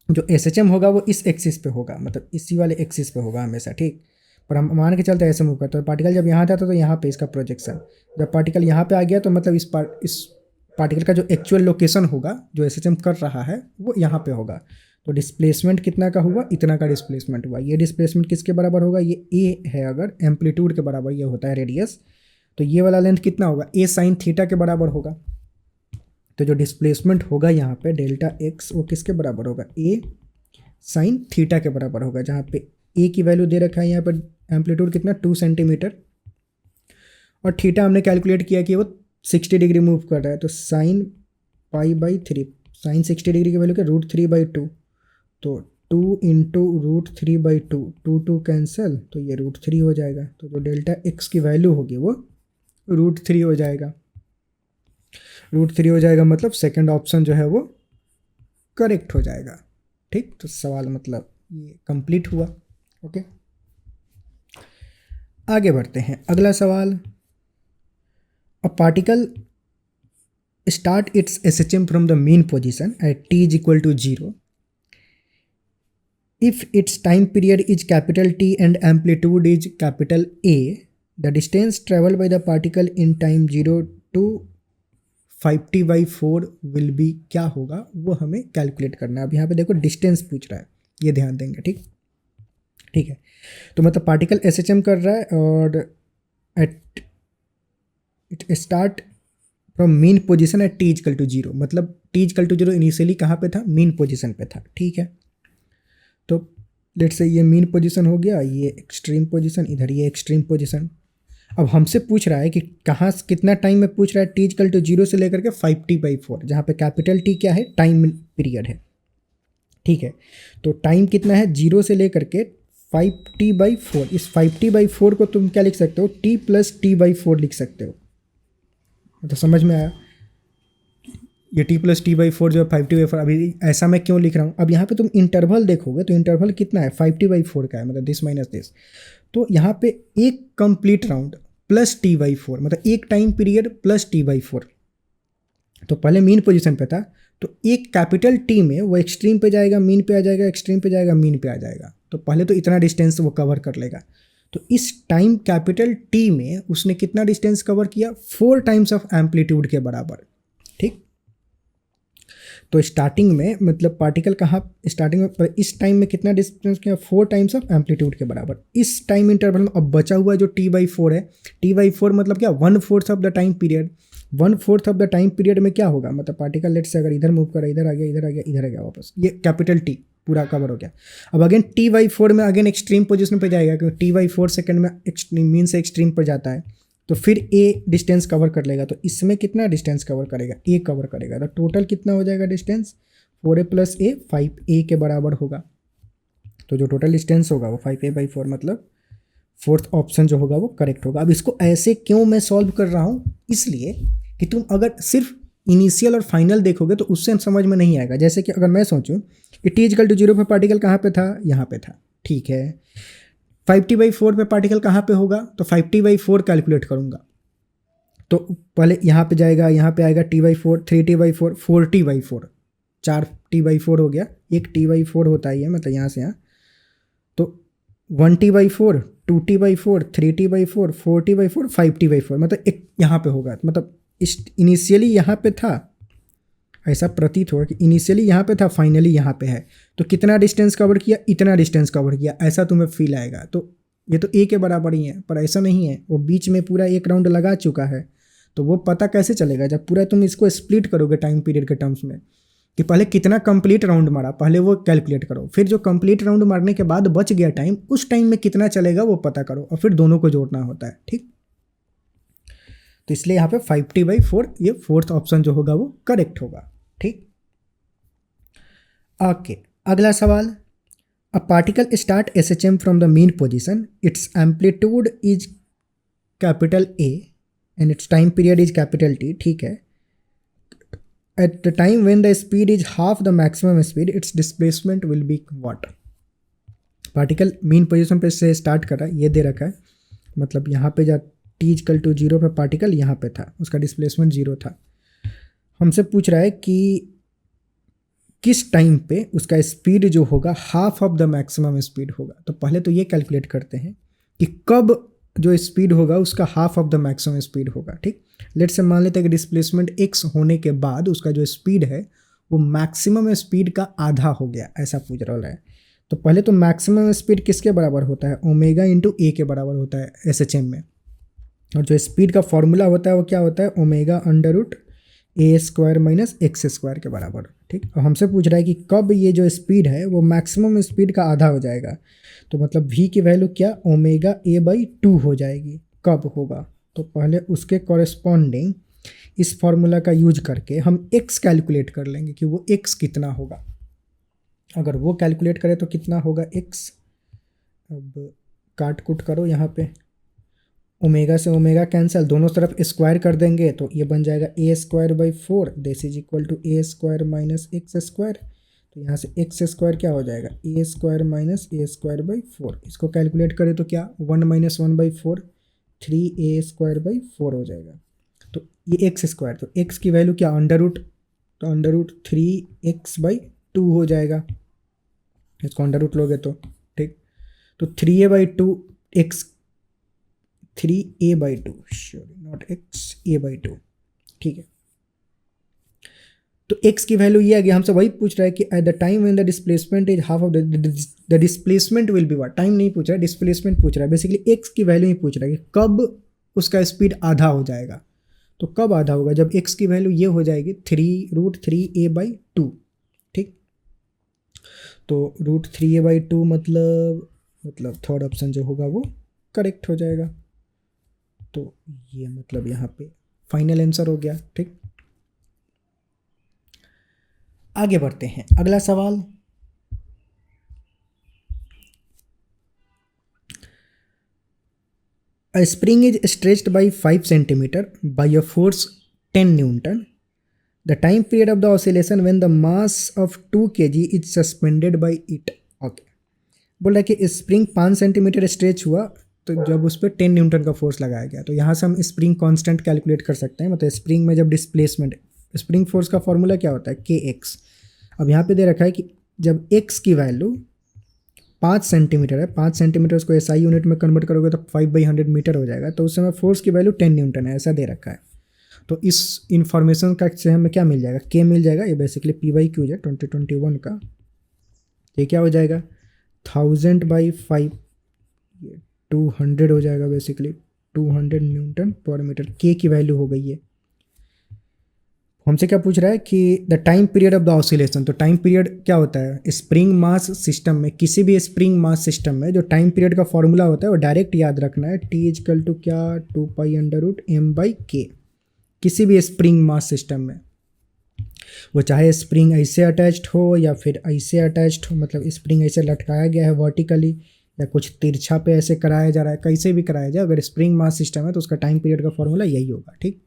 जो SHM होगा वो इस एक्सिस पे होगा, मतलब इसी वाले एक्सिस पे होगा हमेशा ठीक। पर हम मान के चलते ऐसे मूव करते हैं, पार्टिकल जब यहाँ जाता तो यहाँ पे इसका प्रोजेक्शन, जब पार्टिकल यहाँ पे आ गया तो मतलब इस पार्टिकल का जो एक्चुअल लोकेशन होगा जो SHM कर रहा है वो यहाँ पे होगा। तो डिस्प्लेसमेंट कितना का हुआ, इतना का डिस्प्लेसमेंट हुआ। ये डिस्प्लेसमेंट किसके बराबर होगा, ये ए है, अगर एम्पलीट्यूड के बराबर ये होता है रेडियस, तो ये वाला लेंथ कितना होगा, ए साइन थीटा के बराबर होगा। तो जो डिस्प्लेसमेंट होगा यहाँ पे डेल्टा एक्स वो किसके बराबर होगा, ए साइन थीटा के बराबर होगा, जहाँ पे ए की वैल्यू दे रखा है यहाँ पर एम्पलीट्यूड कितना 2 सेंटीमीटर, और थीटा हमने कैलकुलेट किया कि वो 60 डिग्री मूव कर रहा है, तो साइन π/3, साइन 60 डिग्री की वैल्यू क्या, √3/2, तो 2 इंटू √3/2, 2 कैंसिल, तो ये √3 हो जाएगा। तो जो डेल्टा एक्स की वैल्यू होगी वो √3 हो जाएगा, √3 हो जाएगा, मतलब सेकंड ऑप्शन जो है वो करेक्ट हो जाएगा ठीक। तो सवाल मतलब ये कंप्लीट हुआ। ओके, आगे बढ़ते हैं, अगला सवाल। A particle start it's SHM from the mean position eight t=0 if its time period is capital T and amplitude is capital A, the distance traveled by the particle in time 0 to 5t/4 will be, क्या होगा वो हमें calculate करना है। अब यहाँ पे देखो डिस्टेंस पूछ रहा है, ये ध्यान देंगे ठीक। ठीक है, तो मतलब पार्टिकल SHM कर रहा है और at it start from mean position eight t=0, मतलब t=0 इनिशियली कहाँ पे था, मीन पोजिशन पे था ठीक है। तो लेट्स से ये मीन पोजीशन हो गया, ये एक्सट्रीम पोजीशन, इधर ये एक्सट्रीम पोजीशन। अब हमसे पूछ रहा है कि कहाँ कितना टाइम में पूछ रहा है, t=0 से लेकर के 5t/4, जहाँ पे कैपिटल T क्या है, टाइम पीरियड है ठीक है। तो टाइम कितना है, 0 से लेकर के 5t/4, इस 5t/4 को तुम क्या लिख सकते हो, t+t/4 लिख सकते हो। तो समझ में आया, ये t+t/4 जो है 5t/4, अभी ऐसा मैं क्यों लिख रहा हूँ। अब यहाँ पे तुम इंटरवल देखोगे तो इंटरवल कितना है, 5t/4 का है, मतलब दिस माइनस दिस। तो यहाँ पे एक कंप्लीट राउंड प्लस t/4, मतलब एक टाइम पीरियड प्लस t/4। तो पहले मीन पोजीशन पे था, तो एक कैपिटल T में वो एक्सट्रीम पे जाएगा, मीन पे आ जाएगा, एक्सट्रीम पे जाएगा, मीन पे आ जाएगा। तो पहले तो इतना डिस्टेंस वो कवर कर लेगा। तो इस टाइम कैपिटल T में उसने कितना डिस्टेंस कवर किया, 4 टाइम्स ऑफ एम्पलीट्यूड के बराबर ठीक। तो स्टार्टिंग में मतलब पार्टिकल कहाँ, स्टार्टिंग में इस टाइम में कितना डिस्टेंस किया, 4 टाइम्स ऑफ एम्पलीट्यूड के बराबर। इस टाइम इंटरवल में अब बचा हुआ जो t/4 है, t/4 मतलब क्या, 1/4 of the time period. 1/4 of the time period में क्या होगा, मतलब पार्टिकल लेट से अगर इधर मूव करा, इधर आ गया, इधर आ गया, इधर आ गया वापस, ये कैपिटल T पूरा कवर हो गया। अब अगेन t/4 में अगेन एक्सट्रीम पोजिशन पर जाएगा, क्योंकि t/4 सेकेंड में एक्सट्रीम मीन से एक्सट्रीम पर जाता है, तो फिर ए डिस्टेंस कवर कर लेगा। तो इसमें कितना डिस्टेंस कवर करेगा, ए कवर करेगा। तो टोटल कितना हो जाएगा डिस्टेंस, 4a + a 5a के बराबर होगा। तो जो टोटल डिस्टेंस होगा वो 5a/4, मतलब फोर्थ ऑप्शन जो होगा वो करेक्ट होगा। अब इसको ऐसे क्यों मैं सॉल्व कर रहा हूँ, इसलिए कि तुम अगर सिर्फ इनिशियल और फाइनल देखोगे तो उससे समझ में नहीं आएगा। जैसे कि अगर मैं सोचूं कि t=0 पे पार्टिकल कहाँ पे था, यहाँ पे था ठीक है। 5t/4 पे पार्टिकल कहाँ पे होगा, तो 5t/4 कैलकुलेट करूँगा। तो पहले यहाँ पे जाएगा, यहाँ पे आएगा t/4, 3t/4, 4t/4, 4t/4 हो गया। एक t/4 होता है ये, मतलब यहाँ से यहाँ, तो 1t/4, 2t/4, 3t/4, 4t/4, 5t/4, मतलब एक यहाँ पे होगा। मतलब इनिशियली यहाँ पे था, ऐसा प्रतीत होगा कि इनिशियली यहाँ पे था, फाइनली यहाँ पे है। तो कितना डिस्टेंस कवर किया, इतना डिस्टेंस कवर किया, ऐसा तुम्हें फील आएगा। तो ये तो ए के बराबर ही है, पर ऐसा नहीं है, वो बीच में पूरा एक राउंड लगा चुका है। तो वो पता कैसे चलेगा जब पूरा तुम इसको स्प्लिट करोगे टाइम पीरियड के टर्म्स में, कि पहले कितना कंप्लीट राउंड मारा, पहले वो कैलकुलेट करो, फिर जो कंप्लीट राउंड मारने के बाद बच गया टाइम, उस टाइम में कितना चलेगा वो पता करो, और फिर दोनों को जोड़ना होता है। ठीक, तो इसलिए यहाँ पे 5t/4 ये फोर्थ ऑप्शन जो होगा वो करेक्ट होगा। ठीक, ओके, अगला सवाल। A particle start SHM from the main position, it's amplitude is capital A and it's time period is capital T। ठीक है, at the time when the speed is half the maximum speed, its displacement will be what? Particle mean position पे से start कर रहा है, ये दे रखा है, मतलब यहाँ पे जब t=0 पे पार्टिकल यहाँ पे था, उसका डिस्प्लेसमेंट 0 था। हमसे पूछ रहा है कि किस टाइम पे उसका स्पीड जो होगा half of the maximum speed होगा। तो पहले तो ये कैलकुलेट करते हैं कि कब जो स्पीड होगा उसका half of the maximum speed होगा। ठीक, लेट से मान लेते हैं कि डिस्प्लेसमेंट x होने के बाद उसका जो स्पीड है वो मैक्सिमम स्पीड का आधा हो गया, ऐसा पूछ रहा है। तो पहले तो मैक्सिमम स्पीड किसके बराबर होता है, ओमेगा इंटू ए के बराबर होता है SHM में, और जो स्पीड का फॉर्मूला होता है वो क्या होता है, ओमेगा √a² माइनस x² के बराबर। ठीक, और हमसे पूछ रहा है कि कब ये जो स्पीड है वो मैक्सिमम स्पीड का आधा हो जाएगा। तो मतलब v की वैल्यू क्या, ओमेगा a/2 हो जाएगी, कब होगा। तो पहले उसके कॉरेस्पॉन्डिंग इस फॉर्मूला का यूज करके हम x कैलकुलेट कर लेंगे कि वो x कितना होगा। अगर वो कैलकुलेट करें तो कितना होगा x, अब काट कुट करो, यहाँ पे ओमेगा से ओमेगा कैंसिल, दोनों तरफ स्क्वायर कर देंगे तो ये बन जाएगा a²/4, this is equal to a² minus x²। तो यहाँ से x² क्या हो जाएगा, a² माइनस a²/4। इसको कैलकुलेट करें तो क्या, 1 - 1/4 3a²/4 हो जाएगा। तो ये x², तो x की वैल्यू क्या, तो √3x/2 हो जाएगा, इसको अंडर रूट लोगे तो। ठीक, तो 3a/2 x 3a/2, sorry not x, a/2। ठीक है, तो x की वैल्यू ये आ गया। हमसे वही पूछ रहा है कि at the time when the displacement is half of the displacement will be what, time नहीं पूछ रहा है, डिस्प्लेसमेंट पूछ रहा है। बेसिकली x की वैल्यू ही पूछ रहा है कि कब उसका स्पीड आधा हो जाएगा। तो कब आधा होगा, जब x की वैल्यू ये हो जाएगी 3√3a/2। ठीक, तो √3a/2 मतलब थर्ड ऑप्शन जो होगा वो करेक्ट हो जाएगा। तो ये मतलब यहाँ पे फाइनल आंसर हो गया। ठीक, आगे बढ़ते हैं, अगला सवाल। A spring is stretched by 5 centimeter by a force 10 Newton. The time period of the oscillation when the mass of 2 kg is suspended by it. Okay. बोल रहा है कि स्प्रिंग 5 सेंटीमीटर स्ट्रेच हुआ, तो जब उस पर 10 न्यूटन का फोर्स लगाया गया, तो यहाँ से हम स्प्रिंग कांस्टेंट कैलकुलेट कर सकते हैं। मतलब स्प्रिंग में जब डिस्प्लेसमेंट, स्प्रिंग फोर्स का फॉर्मूला क्या होता है, kx। अब यहाँ पे दे रखा है कि जब x की वैल्यू 5 सेंटीमीटर है, 5 सेंटीमीटर उसको SI यूनिट में कन्वर्ट करोगे तो 5/100 मीटर हो जाएगा, तो उस समय फोर्स की वैल्यू 10 न्यूटन है, ऐसा दे रखा है। तो इस इन्फॉर्मेशन का से हमें क्या मिल जाएगा, k मिल जाएगा, ये बेसिकली p/q है 2021 का। ये क्या हो जाएगा, 1000/5, ये 200 हो जाएगा, बेसिकली 200 न्यूटन पर मीटर। k की वैल्यू हो गई है। हमसे क्या पूछ रहा है कि the time period of the oscillation. तो टाइम पीरियड क्या होता है, स्प्रिंग मास सिस्टम में, किसी भी स्प्रिंग मास सिस्टम में जो टाइम पीरियड का फॉर्मूला होता है वो डायरेक्ट याद रखना है, t = क्या, 2π√m/k। किसी भी स्प्रिंग मास सिस्टम में, वो चाहे स्प्रिंग ऐसे अटैच्ड हो या फिर ऐसे अटैच्ड हो, मतलब स्प्रिंग ऐसे लटकाया गया है वर्टिकली, या कुछ तिरछा पे ऐसे कराया जा रहा है, कैसे भी कराया जाए, अगर स्प्रिंग मास सिस्टम है तो उसका टाइम पीरियड का फॉर्मूला यही होगा। ठीक,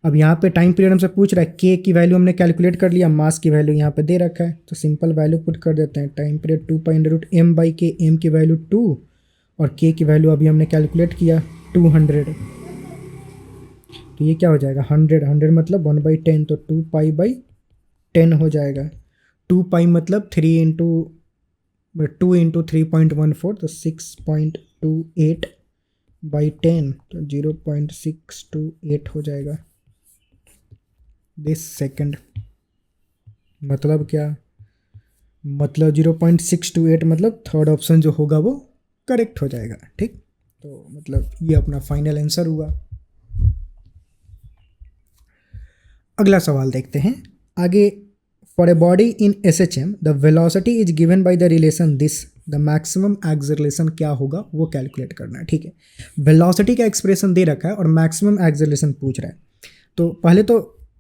अब यहाँ पे टाइम पीरियड हमसे पूछ रहा है, k की वैल्यू हमने कैलकुलेट कर लिया, मास की वैल्यू यहाँ पे दे रखा है, तो सिंपल वैल्यू पुट कर देते हैं। टाइम पीरियड 2π√m/k, m की वैल्यू 2 और k की वैल्यू अभी हमने कैलकुलेट किया 200, तो ये क्या हो जाएगा 100 मतलब 1/10, तो 2π/10 हो जाएगा। 2π मतलब 2 × 3.14, तो 6.28/10, तो 0.628 हो जाएगा दिस सेकंड। मतलब क्या, मतलब 0.628, मतलब थर्ड ऑप्शन जो होगा वो करेक्ट हो जाएगा। ठीक, तो मतलब ये अपना फाइनल आंसर हुआ। अगला सवाल देखते हैं आगे। For a body in SHM the velocity is given by the relation this, the maximum acceleration क्या होगा वो कैलकुलेट करना है। ठीक है, वेलोसिटी का एक्सप्रेशन दे रखा है और मैक्सिमम एक्सेलरेशन पूछ रहा है। तो पहले तो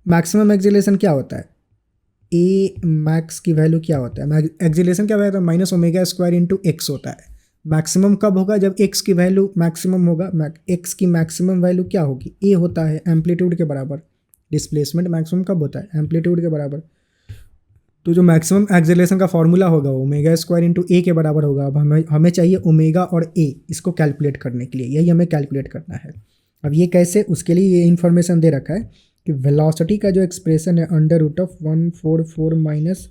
मैक्सिमम एक्सेलरेशन क्या होता है, ए मैक्स की वैल्यू क्या होता है, एक्सेलरेशन क्या होता है, minus omega square into x होता है। मैक्सिमम कब होगा, जब एक्स की वैल्यू मैक्सिमम होगा। एक्स की मैक्सिमम वैल्यू क्या होगी, ए होता है एम्पलीट्यूड के बराबर। डिस्प्लेसमेंट मैक्सिमम कब होता है, एम्पलीट्यूड के बराबर। तो जो मैक्सिमम एक्सेलरेशन का फॉर्मूला होगा वो ओमेगा स्क्वायर इंटू ए के बराबर होगा। अब हमें चाहिए ओमेगा और ए, इसको कैलकुलेट करने के लिए यही हमें कैलकुलेट करना है। अब ये कैसे, उसके लिए ये इन्फॉर्मेशन दे रखा है कि वेलोसिटी का जो एक्सप्रेशन है under root of 144 minus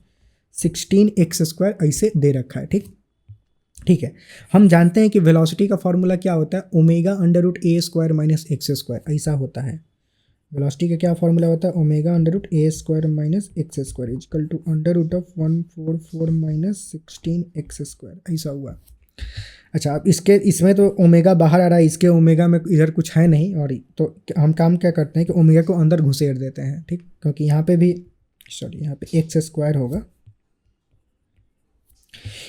16x², ऐसे दे रखा है। ठीक है, हम जानते हैं कि वेलोसिटी का फॉर्मूला क्या होता है, omega under root a square minus x², ऐसा होता है। वेलोसिटी का क्या फॉर्मूला होता है, omega under root a square minus x² is equal to under root of 144 minus 16x², ऐसा हुआ। अच्छा, अब इसमें तो ओमेगा बाहर आ रहा है, इसके ओमेगा में इधर कुछ है नहीं, और तो हम काम क्या करते हैं कि ओमेगा को अंदर घुसेड़ देते हैं। ठीक, क्योंकि यहाँ पे भी यहाँ पे x² होगा,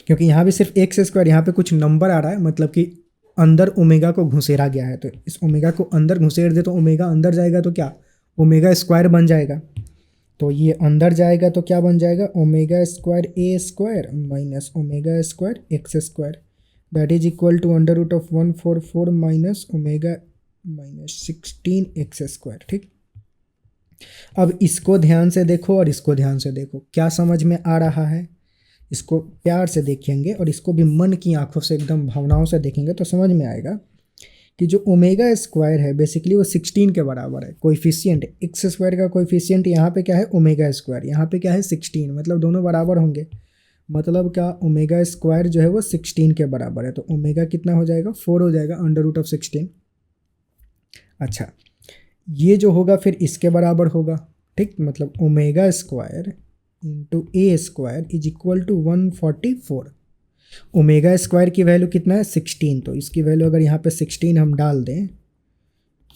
क्योंकि यहाँ भी सिर्फ x², यहाँ पे कुछ नंबर आ रहा है, मतलब कि अंदर ओमेगा को घुसेड़ा गया है। तो इस ओमेगा को अंदर घुसेड़ दे तो ओमेगा अंदर जाएगा तो क्या, ओमेगा स्क्वायर बन जाएगा। तो ये अंदर जाएगा तो क्या बन जाएगा, omega square A square minus omega square x², that is equal to under root of 144 minus omega minus 16x²। ठीक, अब इसको ध्यान से देखो और इसको ध्यान से देखो, क्या समझ में आ रहा है। इसको प्यार से देखेंगे और इसको भी मन की आंखों से एकदम भावनाओं से देखेंगे तो समझ में आएगा कि जो ओमेगा स्क्वायर है बेसिकली वो 16 के बराबर है। कोएफिशिएंट x² का कोएफिशिएंट यहाँ पे क्या है, ओमेगा स्क्वायर, यहाँ पे क्या है 16, मतलब दोनों बराबर होंगे। मतलब क्या, ओमेगा स्क्वायर जो है वो 16 के बराबर है। तो ओमेगा कितना हो जाएगा, 4 हो जाएगा अंडर रूट ऑफ 16। अच्छा, ये जो होगा फिर इसके बराबर होगा। ठीक, मतलब omega square into A square is equal to 144। Omega square की वैल्यू कितना है, 16, तो इसकी वैल्यू अगर यहाँ पे 16 हम डाल दें,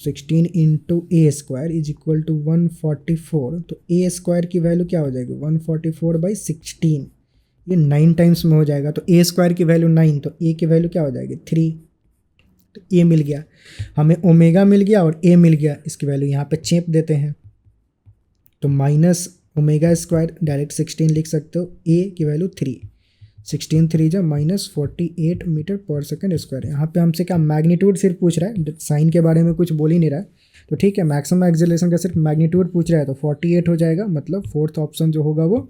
16 into A square is equal to 144, तो ए स्क्वायर की वैल्यू क्या हो जाएगी, 144/16, ये 9 टाइम्स में हो जाएगा। तो ए स्क्वायर की वैल्यू 9, तो ए की वैल्यू क्या हो जाएगी, 3। तो ए मिल गया हमें, ओमेगा मिल गया और ए मिल गया। इसकी वैल्यू यहाँ पे चेप देते हैं, तो माइनस ओमेगा स्क्वायर डायरेक्ट 16 लिख सकते हो, ए की वैल्यू 3, 16 3 जा -48 मीटर पर सेकंड स्क्वायर। यहाँ पे हमसे क्या मैग्नीट्यूड सिर्फ पूछ रहा है, साइन के बारे में कुछ बोल ही नहीं रहा है। तो ठीक है, मैक्सिमम एक्सेलरेशन का सिर्फ मैग्नीट्यूड पूछ रहा है, तो 48 हो जाएगा, मतलब फोर्थ ऑप्शन जो होगा वो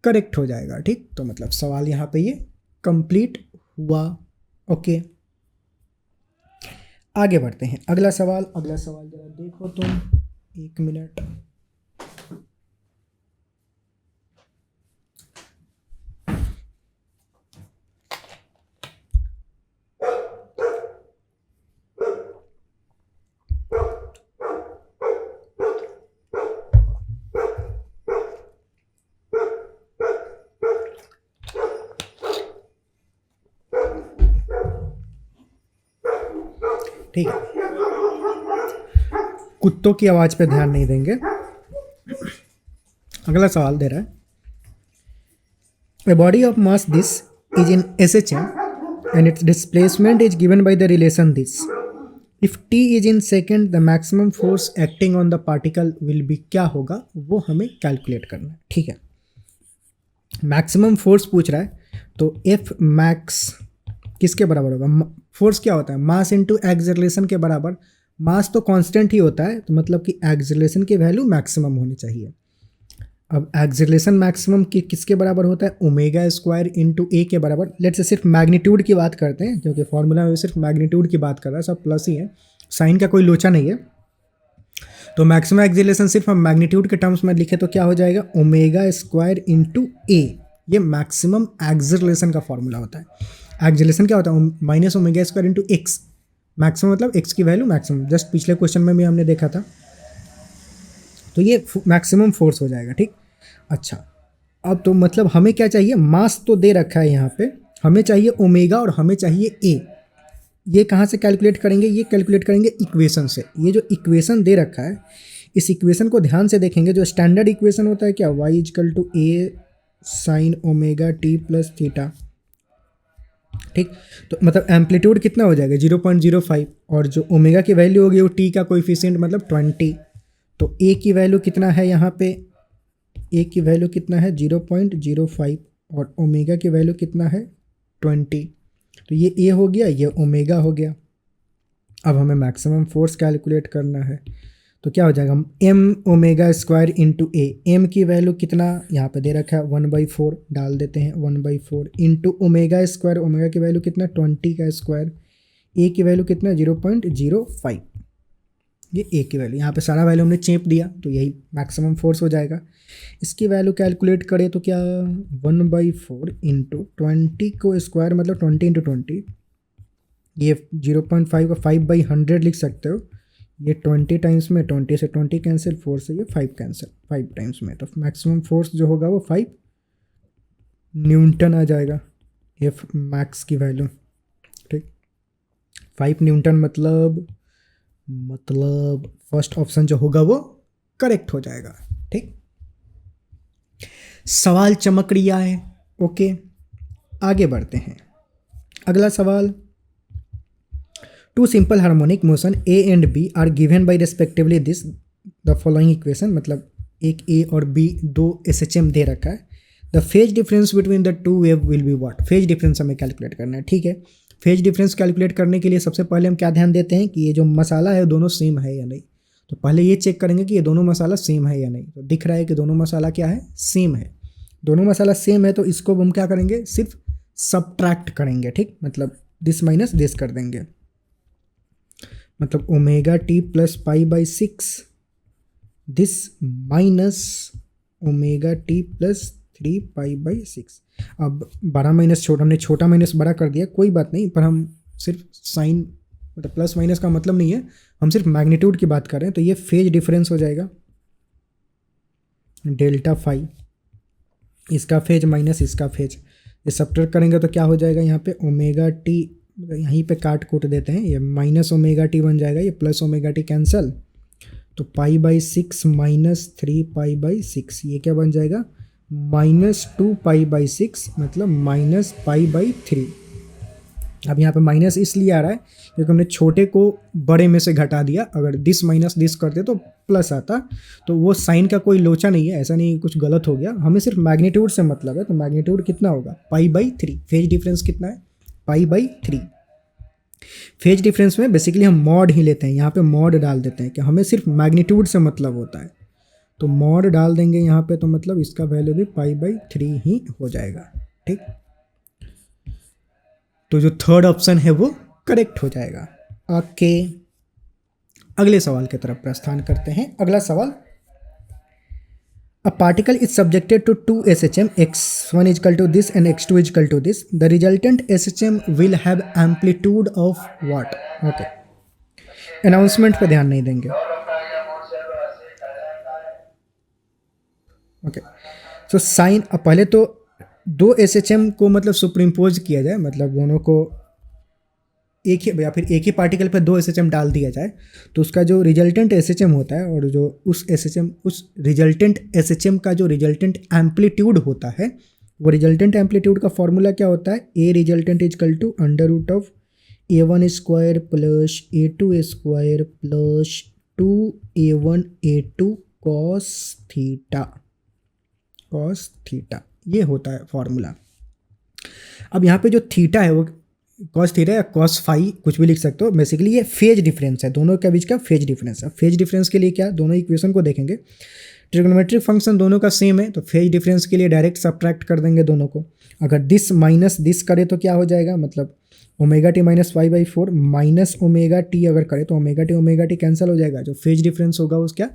करेक्ट हो जाएगा। ठीक, तो मतलब सवाल यहाँ पे ये कंप्लीट हुआ। ओके, आगे बढ़ते हैं। अगला सवाल जरा देखो तुम, 1 मिनट। ठीक है, कुत्तों की आवाज़ पे ध्यान नहीं देंगे। अगला सवाल दे रहा है, a body of mass this is in SHM and it's displacement is given by the relation this, if t is in second the maximum force acting on the particle will be, क्या होगा वो हमें calculate करना है। ठीक है, maximum force पूछ रहा है, तो एफ मैक्स किसके बराबर होगा, फोर्स क्या होता है, मास इंटू एक्सेलरेशन के बराबर। मास तो कांस्टेंट ही होता है, तो मतलब कि एक्सेलरेशन की वैल्यू मैक्सिमम होनी चाहिए। अब एक्सेलरेशन मैक्सिमम की किसके बराबर होता है, ओमेगा स्क्वायर इंटू ए के बराबर। लेट्स से सिर्फ मैग्नीट्यूड की बात करते हैं, क्योंकि फॉर्मूला में सिर्फ मैग्नीट्यूड की बात कर रहा है, सब प्लस ही है, साइन का कोई लोचा नहीं है। तो मैक्सिमम एक्सेलरेशन सिर्फ हम मैग्नीट्यूड के टर्म्स में लिखे तो क्या हो जाएगा, ओमेगा स्क्वायर इंटू ए, ये मैक्सिमम एक्सेलरेशन का फॉर्मूला होता है। एक्सेलरेशन क्या होता है, minus omega square into x, maximum मतलब एक्स की वैल्यू मैक्सिमम, जस्ट पिछले क्वेश्चन में भी हमने देखा था। तो ये मैक्सिमम फोर्स हो जाएगा। ठीक, अच्छा, अब तो मतलब हमें क्या चाहिए, मास तो दे रखा है यहाँ पे, हमें चाहिए ओमेगा और हमें चाहिए ए। ये कहाँ से कैलकुलेट करेंगे? ये कैलकुलेट करेंगे इक्वेशन से। ये जो इक्वेशन दे रखा है, इस इक्वेशन को ध्यान से देखेंगे। जो स्टैंडर्ड इक्वेशन होता है क्या, y is equal to a sine omega T plus theta, ठीक। तो मतलब एम्पलीट्यूड कितना हो जाएगा 0.05, और जो ओमेगा की वैल्यू होगी वो टी का कोएफिशिएंट मतलब 20। तो ए की वैल्यू कितना है यहाँ पे, ए की वैल्यू कितना है 0.05 और ओमेगा की वैल्यू कितना है 20। तो ये ए हो गया, ये ओमेगा हो गया। अब हमें मैक्सिमम फोर्स कैलकुलेट करना है, तो क्या हो जाएगा, एम ओमेगा स्क्वायर इंटू ए। एम की वैल्यू कितना यहाँ पे दे रखा है 1/4, डाल देते हैं 1/4 इंटू ओमेगा स्क्वायर। ओमेगा की वैल्यू कितना 20 का स्क्वायर। ए की वैल्यू कितना 0.05, ये ए की वैल्यू। यहाँ पे सारा वैल्यू हमने चेप दिया, तो यही मैक्सिमम फोर्स हो जाएगा। इसकी वैल्यू कैलकुलेट करें तो क्या 1/4 इंटू 20 को स्क्वायर मतलब 20 इंटू 20, ये 0.5 का 5/100 लिख सकते हो। ये 20 टाइम्स में 20 से 20 कैंसिल, 4 से ये 5 कैंसिल, 5 टाइम्स में। तो मैक्सिमम फोर्स जो होगा वो 5 न्यूटन आ जाएगा, एफ मैक्स की वैल्यू, ठीक। 5 न्यूटन मतलब फर्स्ट ऑप्शन जो होगा वो करेक्ट हो जाएगा, ठीक। सवाल चमक रहा है, ओके। आगे बढ़ते हैं। अगला सवाल, two simple harmonic motion A and B are given by respectively this the following equation. मतलब एक ए और बी दो एसएचएम दे रखा है। The phase difference between the to wave will be what. Phase difference हमें कैलकुलेट करना है, ठीक है। फेज डिफरेंस कैलकुलेट करने के लिए सबसे पहले हम क्या ध्यान देते हैं कि ये जो मसाला है दोनों सेम है या नहीं। तो पहले ये चेक करेंगे कि ये दोनों मसाला सेम है या नहीं। तो दिख रहा है कि दोनों मसाला क्या है, सेम है। दोनों मसाला सेम है तो इसको हम क्या करेंगे, सिर्फ सबट्रैक्ट करेंगे, ठीक। मतलब दिस माइनस दिस कर देंगे। मतलब omega T plus π/6 this minus omega T plus 3π/6। अब बड़ा माइनस छोटा, हमने छोटा माइनस बड़ा कर दिया, कोई बात नहीं, पर हम सिर्फ साइन मतलब प्लस माइनस का मतलब नहीं है, हम सिर्फ मैग्नीट्यूड की बात कर रहे हैं। तो ये फेज डिफरेंस हो जाएगा डेल्टा फाई, इसका फेज माइनस इसका फेज। ये सब्ट्रैक्ट करेंगे तो क्या हो जाएगा, यहाँ पे ओमेगा टी यहीं पे काट कूट देते हैं, ये माइनस ओमेगा टी बन जाएगा, ये प्लस ओमेगा टी कैंसल। तो π/6 माइनस 3π/6, ये क्या बन जाएगा -2π/6 मतलब -π/3। अब यहाँ पे माइनस इसलिए आ रहा है क्योंकि हमने छोटे को बड़े में से घटा दिया। अगर दिस माइनस दिस करते तो प्लस आता, तो वो साइन का कोई लोचा नहीं है, ऐसा नहीं कुछ गलत हो गया। हमें सिर्फ मैग्नीट्यूड से मतलब है, तो मैग्नीट्यूड कितना होगा π/3। फेज डिफरेंस कितना है π/3। फेज डिफरेंस में बेसिकली हम मॉड ही लेते हैं, यहाँ पे मॉड डाल देते हैं कि हमें सिर्फ मैग्नीट्यूड से मतलब होता है। तो मॉड डाल देंगे यहाँ पे, तो मतलब इसका वैल्यू भी π/3 ही हो जाएगा, ठीक। तो जो थर्ड ऑप्शन है वो करेक्ट हो जाएगा। ओके, अगले सवाल की तरफ प्रस्थान करते हैं। अगला सवाल, a particle is subjected to 2 SHM, x1 is equal to this and x2 is equal to this. The resultant SHM will have amplitude of what? Okay, announcement पे ध्यान नहीं देंगे। ओके, सो साइन, पहले तो 2 SHM को मतलब सुपरिम्पोज किया जाए, मतलब दोनों को एक ही या फिर एक ही पार्टिकल पर 2 SHM डाल दिया जाए, तो उसका जो रिजल्टेंट SHM होता है और जो उस रिजल्टेंट SHM का जो रिजल्टेंट एम्पलीट्यूड होता है, वो रिजल्टेंट एम्पलीट्यूड का फॉर्मूला क्या होता है, A resultant is equal to √of A1 square plus A2 square plus 2A1 A2 cos theta, ये होता है फॉर्मूला। अब यहाँ पे जो थीटा है वो कॉस थीटा या कॉस फाई कुछ भी लिख सकते हो। बेसिकली ये फेज डिफरेंस है, दोनों के बीच का फेज डिफरेंस है। फेज डिफरेंस के लिए क्या, दोनों इक्वेशन को देखेंगे, ट्रिग्नोमेट्रिक फंक्शन दोनों का सेम है, तो फेज डिफरेंस के लिए डायरेक्ट सब्ट्रैक्ट कर देंगे दोनों को। अगर दिस माइनस दिस करे तो क्या हो जाएगा, मतलब omega t minus 5/4 minus omega T अगर करे तो ओमेगा टी कैंसिल हो जाएगा। जो फेज डिफरेंस होगा वो क्या,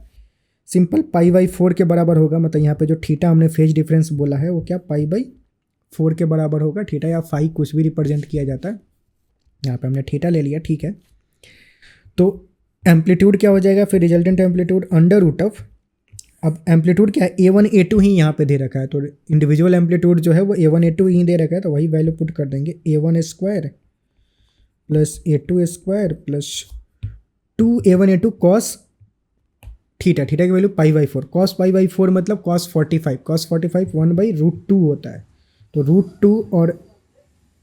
सिंपल π/4 के बराबर होगा। मतलब यहाँ पे जो थीटा हमने फेज डिफरेंस बोला है वो क्या π/4 के बराबर होगा। थीटा या फाई कुछ भी रिप्रेजेंट किया जाता है, यहाँ पे हमने थीटा ले लिया, ठीक है। तो एम्पलीट्यूड क्या हो जाएगा फिर, रिजल्टेंट एम्पलीट्यूड √of अब एम्पलीट्यूड क्या है, A1 A2 ही यहाँ पे दे रखा है, तो इंडिविजुअल एम्पलीट्यूड जो है वो A1 A2 ही दे रखा है, तो वही वैल्यू पुट कर देंगे, A1 square plus A2 square plus 2A1 A2 cos theta, theta की वैल्यू π/4, कॉस π/4 मतलब कॉस 45, कॉस 45 1/√2 होता है, तो √2 और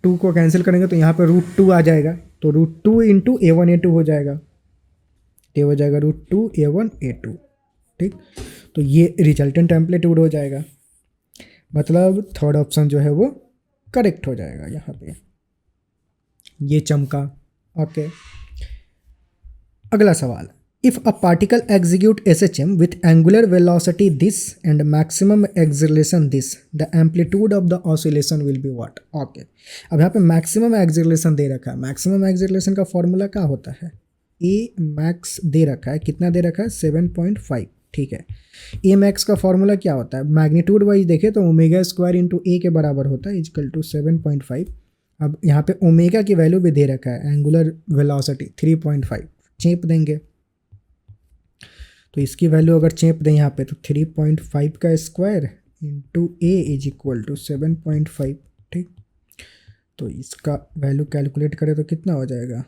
2 को कैंसिल करेंगे तो यहाँ पे √2 आ जाएगा, तो √2 इंटू A1 A2 हो जाएगा, ये हो जाएगा √2 A1 A2। ठीक, तो ये रिजल्टेंट एम्पलीट्यूड हो जाएगा, मतलब थर्ड ऑप्शन जो है वो करेक्ट हो जाएगा यहाँ पे, ये चमका। ओके, अगला सवाल, if a particle execute SHM with angular velocity this and maximum acceleration this, the amplitude of the oscillation will be what. Okay, अब यहाँ पे मैक्सिमम एक्सेलरेशन दे रखा है, मैक्सिमम एक्सेलरेशन का फॉर्मूला क्या होता है, ए मैक्स दे रखा है, कितना दे रखा है 7.5। ठीक है, ए मैक्स का फॉर्मूला क्या होता है, मैग्नीट्यूड वाइज देखें तो ओमेगा स्क्वायर इंटू ए के बराबर होता है, इजकल टू 7.5। अब यहाँ पे ओमेगा की वैल्यू भी दे रखा है, एंगुलर वेलोसिटी 3.5, चेप देंगे तो इसकी वैल्यू अगर चेप दें यहाँ पे तो 3.5 का square into a is equal to 7.5। ठीक, तो इसका वैल्यू कैलकुलेट करें तो कितना हो जाएगा,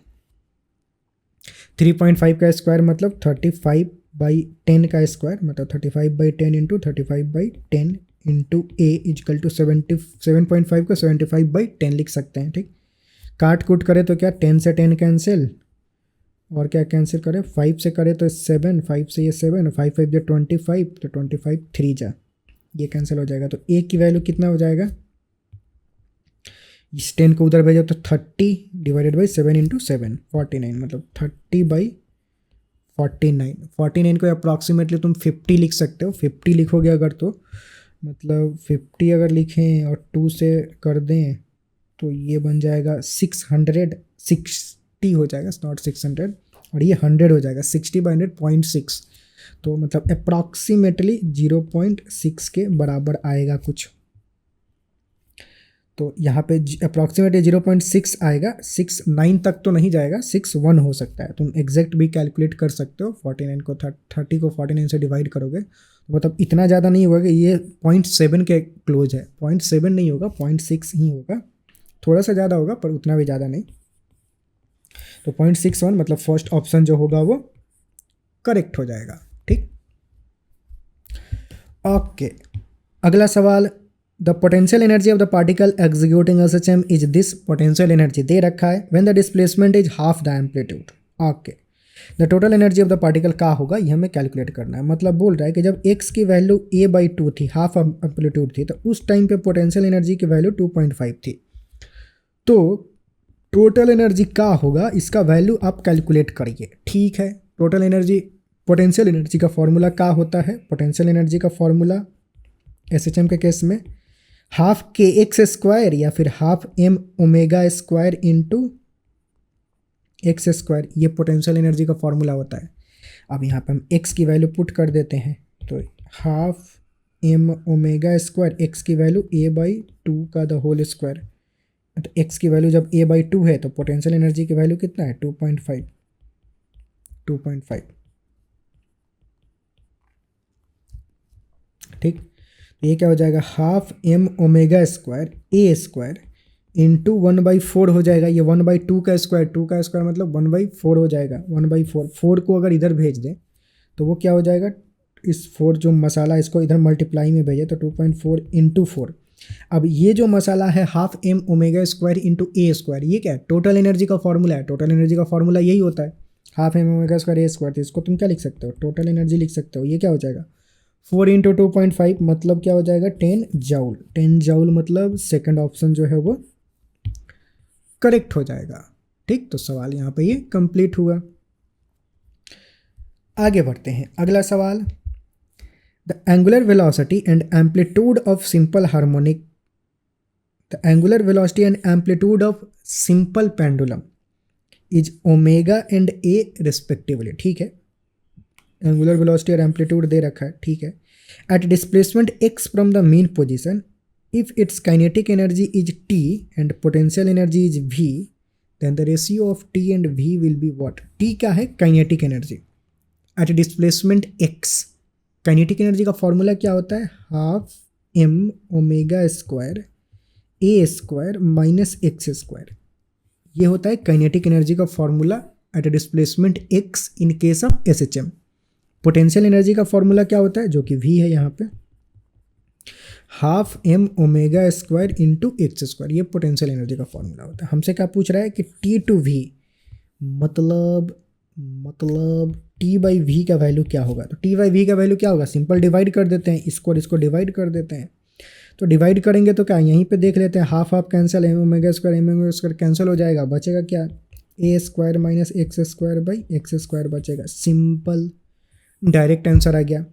3.5 का स्क्वायर मतलब 35/10 का स्क्वायर, मतलब 35/10 into 35/10 into a is equal to 7.5 को 75/10 लिख सकते हैं। ठीक, काट कूट करें तो क्या 10 से 10 कैंसिल, और क्या कैंसिल करें 5 से करें तो 7, 5 से ये 7, 5 5 जो 25, तो 25 3 जा, ये कैंसिल हो जाएगा, तो ए की वैल्यू कितना हो जाएगा, इस 10 को उधर भेजो तो 30 डिवाइडेड बाई 7 इंटू 7 49, मतलब 30/49, 49 को अप्रॉक्सीमेटली तुम 50 लिख सकते हो, 50 लिखोगे अगर तो मतलब 50 अगर लिखें और 2 से कर दें तो ये बन जाएगा 660 हो जाएगा, नॉट 600, और ये 100 हो जाएगा, 60/100 0.6, तो मतलब अप्रॉक्सीमेटली 0.6 के बराबर आएगा कुछ, तो यहाँ पे अप्रॉक्सीमेटली 0.6 आएगा, 6.9 तक तो नहीं जाएगा, 6.1 हो सकता है, तुम एग्जैक्ट भी कैलकुलेट कर सकते हो, 49 को 30 को 49 से डिवाइड करोगे तो मतलब इतना ज़्यादा नहीं होगा कि ये 0.7 के क्लोज है, 0.7 नहीं होगा, 0.6 ही होगा, थोड़ा सा ज़्यादा होगा पर उतना भी ज़्यादा नहीं, तो 0.61 मतलब फर्स्ट ऑप्शन जो होगा वो करेक्ट हो जाएगा। ठीक, ओके, अगला सवाल, the potential energy of the particle executing SHM is this, potential energy दे रखा है, when the displacement is half the amplitude. Okay, the total energy of the particle क्या होगा, ये हमें कैलकुलेट करना है, मतलब बोल रहा है कि जब x की वैल्यू a/2 थी, हाफ एम्पलीट्यूड थी, तो उस टाइम पे पोटेंशियल एनर्जी की वैल्यू 2.5 थी, तो टोटल एनर्जी क्या होगा इसका वैल्यू आप कैलकुलेट करिए। ठीक है, टोटल एनर्जी, पोटेंशियल एनर्जी का फॉर्मूला क्या होता है, पोटेंशियल एनर्जी का फॉर्मूला SHM के केस में हाफ kx स्क्वायर या फिर half m omega square into X square, ये पोटेंशियल एनर्जी का फॉर्मूला होता है। अब यहाँ पे हम x की वैल्यू पुट कर देते हैं, तो half m omega square, x की वैल्यू a/2 का द होल स्क्वायर, तो x की वैल्यू जब a/2 है तो पोटेंशियल एनर्जी की वैल्यू कितना है 2.5। ठीक, ये क्या हो जाएगा, half m omega square a square into 1/4 हो जाएगा, ये 1/2 का स्क्वायर, 2 का स्क्वायर मतलब 1/4 हो जाएगा, 1/4, 4 को अगर इधर भेज दें तो वो क्या हो जाएगा, इस 4 जो मसाला इसको इधर मल्टीप्लाई में भेजे तो 2.4 इंटू 4। अब ये जो मसाला है half m omega square into ए स्क्वायर, ये क्या है, टोटल एनर्जी का फॉर्मूला है, टोटल एनर्जी का फॉर्मूला यही होता है, हाफ m ओमेगा स्क्वायर ए स्क्वायर, तो इसको तुम क्या लिख सकते हो, टोटल एनर्जी लिख सकते हो, ये क्या हो जाएगा 4 इंटू 2.5 मतलब क्या हो जाएगा 10 जूल, 10 जूल मतलब सेकंड ऑप्शन जो है वो करेक्ट हो जाएगा। ठीक, तो सवाल यहाँ पे ये कंप्लीट हुआ। आगे बढ़ते हैं, अगला सवाल, the angular velocity and amplitude of simple harmonic, the angular velocity and amplitude of simple pendulum is omega and A respectively. ठीक है, एंगुलर वेलोसिटी और एम्पलीट्यूड दे रखा है। ठीक है, at displacement x from the mean position, if its kinetic energy is t and potential energy is v, then the ratio of t and v will be what. t क्या है, kinetic energy, eight displacement x, kinetic energy का formula क्या होता है, half M omega square ए square minus X square. ये होता है kinetic energy का formula at a displacement X in case of S H M. Potential energy का formula क्या होता है, जो कि वी है यहाँ पे, half M omega square into X square. ये पोटेंशियल एनर्जी का फॉर्मूला होता है। हमसे क्या पूछ रहा है कि टी टू वी मतलब टी बाई वी का वैल्यू क्या होगा। तो टी बाई वी का वैल्यू क्या होगा, सिंपल डिवाइड कर देते हैं, इसको और इसको डिवाइड कर देते हैं। तो डिवाइड करेंगे तो क्या, यहीं पे देख लेते हैं, half half cancel, M omega square cancel हो जाएगा, बचेगा क्या, A square minus X square by X square बचेगा। सिंपल डायरेक्ट आंसर आ गया,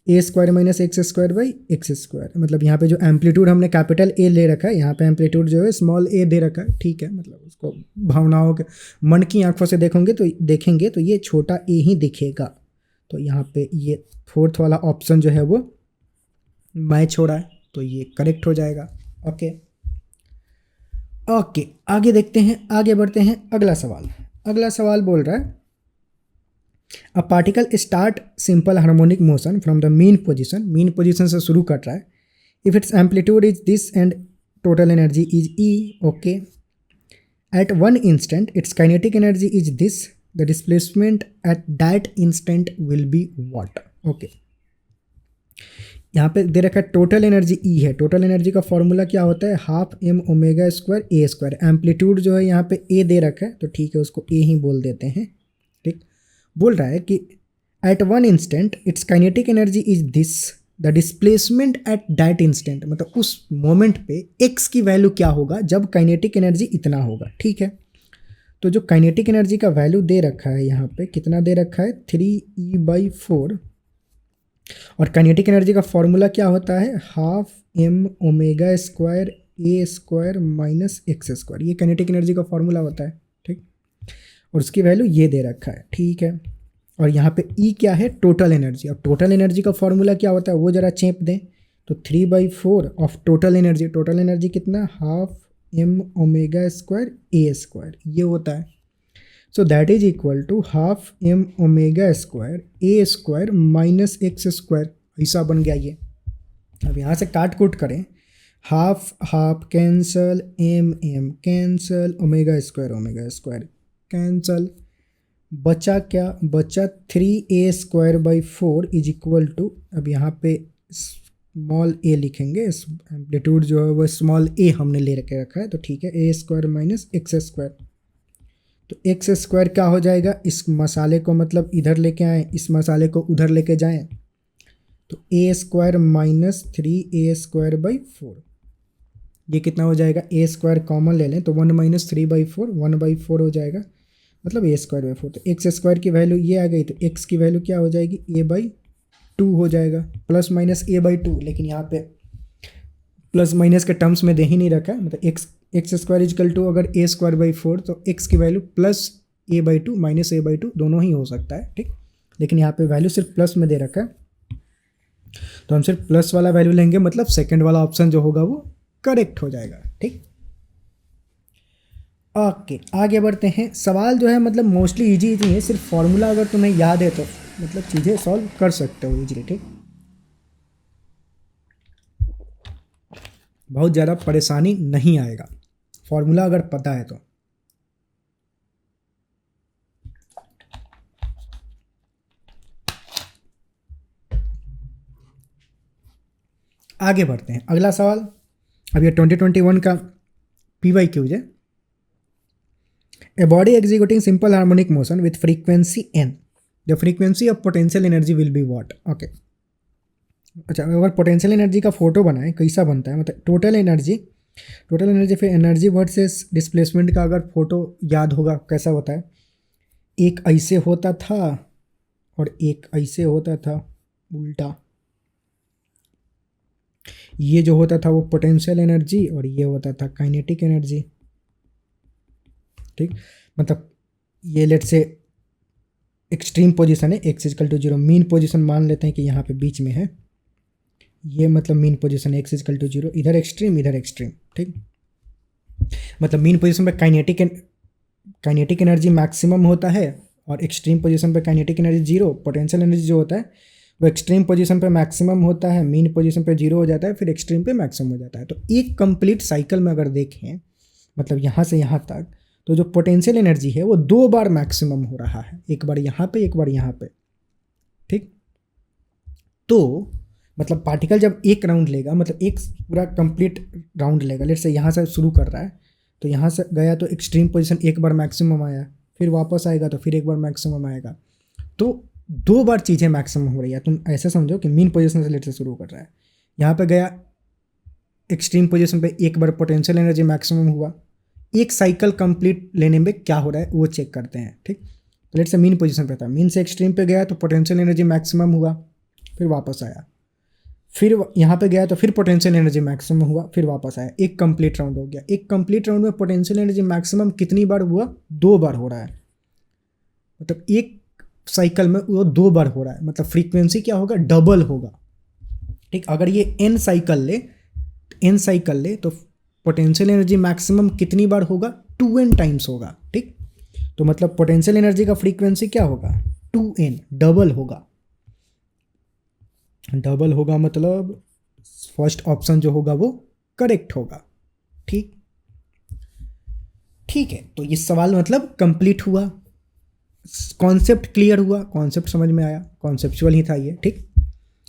A square minus X square by X square. मतलब यहाँ पे जो एम्पलीट्यूड हमने कैपिटल ए ले रखा है, यहाँ पे एम्पलीट्यूड जो है स्मॉल ए दे रखा है, ठीक है। मतलब उसको भावनाओं के मन की आंखों से देखेंगे तो ये छोटा ए ही दिखेगा। तो यहाँ पे ये फोर्थ वाला ऑप्शन जो है वो मैच हो रहा है, तो ये करेक्ट हो जाएगा। ओके, आगे देखते हैं, आगे बढ़ते हैं। अगला सवाल बोल रहा है, a particle start simple harmonic motion from the mean position से शुरू कर रहा है। If its amplitude is this and total energy is E, okay. At one instant its kinetic energy is this, the displacement at that instant will be what, okay. यहाँ पे दे रखा है total energy E है। Total energy का formula क्या होता है, half M omega square ए square. Amplitude जो है यहाँ पे ए दे रखा है, तो ठीक है, उसको ए ही बोल देते हैं, ठीक। बोल रहा है कि at one instant its kinetic energy is this, the displacement at that instant, मतलब उस मोमेंट पे एक्स की वैल्यू क्या होगा जब काइनेटिक एनर्जी इतना होगा, ठीक है। तो जो काइनेटिक एनर्जी का वैल्यू दे रखा है यहाँ पे, कितना दे रखा है, 3E/4। और काइनेटिक एनर्जी का फॉर्मूला क्या होता है, हाफ एम ओमेगा स्क्वायर ए स्क्वायर माइनस एक्स स्क्वायर। ये काइनेटिक एनर्जी का फॉर्मूला होता है, ठीक। और उसकी वैल्यू ये दे रखा है, ठीक है। और यहाँ पे ई क्या है, टोटल एनर्जी। अब टोटल एनर्जी का फॉर्मूला क्या होता है वो जरा चेप दें, तो 3/4 of total energy. Total energy कितना, हाफ एम ओमेगा स्क्वायर ए स्क्वायर, ये होता है। So that is equal to half M omega square A square minus X square, ऐसा बन गया ये। अब यहाँ से काट कूट करें, half half cancel, M M cancel, omega square cancel, बचा क्या, बचा 3A² इज इक्वल टू, अब यहाँ पे स्मॉल ए लिखेंगे, एम्पलीट्यूड जो है वो स्मॉल ए हमने ले रखा है, तो ठीक है, ए स्क्वायर माइनस एक्स स्क्वायर। तो एक्स स्क्वायर क्या हो जाएगा, इस मसाले को मतलब इधर लेके आएँ, इस मसाले को उधर लेके जाएँ, तो ए स्क्वायर माइनस 3A²/4, ये कितना हो जाएगा, ए स्क्वायर कॉमन ले लें तो 1 - 3/4 1/4 हो जाएगा, मतलब A²/4। तो एक्स स्क्वायर की वैल्यू ये आ गई, तो एक्स की वैल्यू क्या हो जाएगी, A/2 हो जाएगा, प्लस माइनस A/2। लेकिन यहाँ पे प्लस माइनस के टर्म्स में दे ही नहीं रखा है, मतलब एक्स स्क्वायर इजकल टू अगर A²/4, तो एक्स की value plus A/2 minus A/2 दोनों ही हो सकता है, ठीक। लेकिन यहाँ पे वैल्यू सिर्फ प्लस में दे रखा है, तो हम सिर्फ प्लस वाला वैल्यू लेंगे, मतलब सेकेंड वाला ऑप्शन जो होगा वो करेक्ट हो जाएगा, ठीक। ओके, आगे बढ़ते हैं। सवाल जो है मतलब मोस्टली इजी है, सिर्फ फॉर्मूला अगर तुम्हें याद है तो मतलब चीज़ें सॉल्व कर सकते हो इजीली, ठीक। बहुत ज़्यादा परेशानी नहीं आएगा फॉर्मूला अगर पता है तो। आगे बढ़ते हैं, अगला सवाल। अब ये 2021 का PYQ है। A body executing simple harmonic motion with frequency n, the frequency of potential energy will be what? Okay. अच्छा, अगर पोटेंशियल एनर्जी का फोटो बनाए कैसा बनता है, मतलब टोटल एनर्जी फिर एनर्जी वर्सेस डिस्प्लेसमेंट का अगर फोटो याद होगा कैसा होता है, एक ऐसे होता था और एक ऐसे होता था उल्टा। ये जो होता था वो पोटेंशियल एनर्जी और ये होता था काइनेटिक एनर्जी, ठीक। मतलब ये लेट से एक्सट्रीम पोजीशन है, X equal to 0, mean position मान लेते हैं कि यहाँ पे बीच में है, ये मतलब मीन पोजीशन है, एक्स इक्वल टू 0, इधर एक्सट्रीम, ठीक। मतलब मीन पोजीशन पे काइनेटिक एनर्जी मैक्सिमम होता है और एक्सट्रीम पोजीशन पे काइनेटिक एनर्जी 0। पोटेंशियल एनर्जी जो होता है वो एक्सट्रीम पोजीशन पे मैक्सिमम होता है, मीन पोजीशन पे जीरो हो जाता है, फिर एक्सट्रीम पे मैक्सिमम हो जाता है। तो एक कंप्लीट साइकिल में अगर देखें, मतलब यहाँ से यहाँ तक, तो जो पोटेंशियल एनर्जी है वो 2 बार मैक्सिमम हो रहा है, एक बार यहाँ पे, एक बार यहाँ पे, ठीक। तो मतलब पार्टिकल जब एक राउंड लेगा, मतलब एक पूरा कंप्लीट राउंड लेगा, लेट से यहाँ से शुरू कर रहा है, तो यहाँ से गया तो एक्सट्रीम पोजीशन एक बार मैक्सिमम आया, फिर वापस आएगा तो फिर एक बार मैक्सिमम आएगा, तो 2 बार चीज़ें मैक्सिमम हो रही है। तुम ऐसे समझो कि मीन पोजीशन से लेट से शुरू कर रहा है, यहाँ पे गया एक्सट्रीम पोजीशन पे, एक बार पोटेंशियल एनर्जी मैक्सिमम हुआ। एक साइकिल कंप्लीट लेने में क्या हो रहा है वो चेक करते हैं, ठीक। तो लेट से मीन पोजीशन पे था, मीन से एक्सट्रीम पे गया तो पोटेंशियल एनर्जी मैक्सिमम हुआ, फिर वापस आया, फिर यहाँ पे गया तो फिर पोटेंशियल एनर्जी मैक्सिमम हुआ, फिर वापस आया। एक कंप्लीट राउंड हो गया। एक कंप्लीट राउंड में पोटेंशियल एनर्जी मैक्सिमम कितनी बार हुआ? 2 बार हो रहा है। मतलब एक साइकिल में वो 2 बार हो रहा है, मतलब फ्रीक्वेंसी क्या होगा? डबल होगा, ठीक। अगर ये n साइकिल ले तो पोटेंशियल एनर्जी मैक्सिमम कितनी बार होगा? 2n टाइम्स होगा, ठीक। तो मतलब पोटेंशियल एनर्जी का फ्रीक्वेंसी क्या होगा? 2n, डबल होगा। डबल होगा मतलब फर्स्ट ऑप्शन जो होगा वो करेक्ट होगा, ठीक। ठीक है, तो ये सवाल मतलब कंप्लीट हुआ, कॉन्सेप्ट क्लियर हुआ, कॉन्सेप्ट समझ में आया, कॉन्सेप्चुअल ही था ये, ठीक।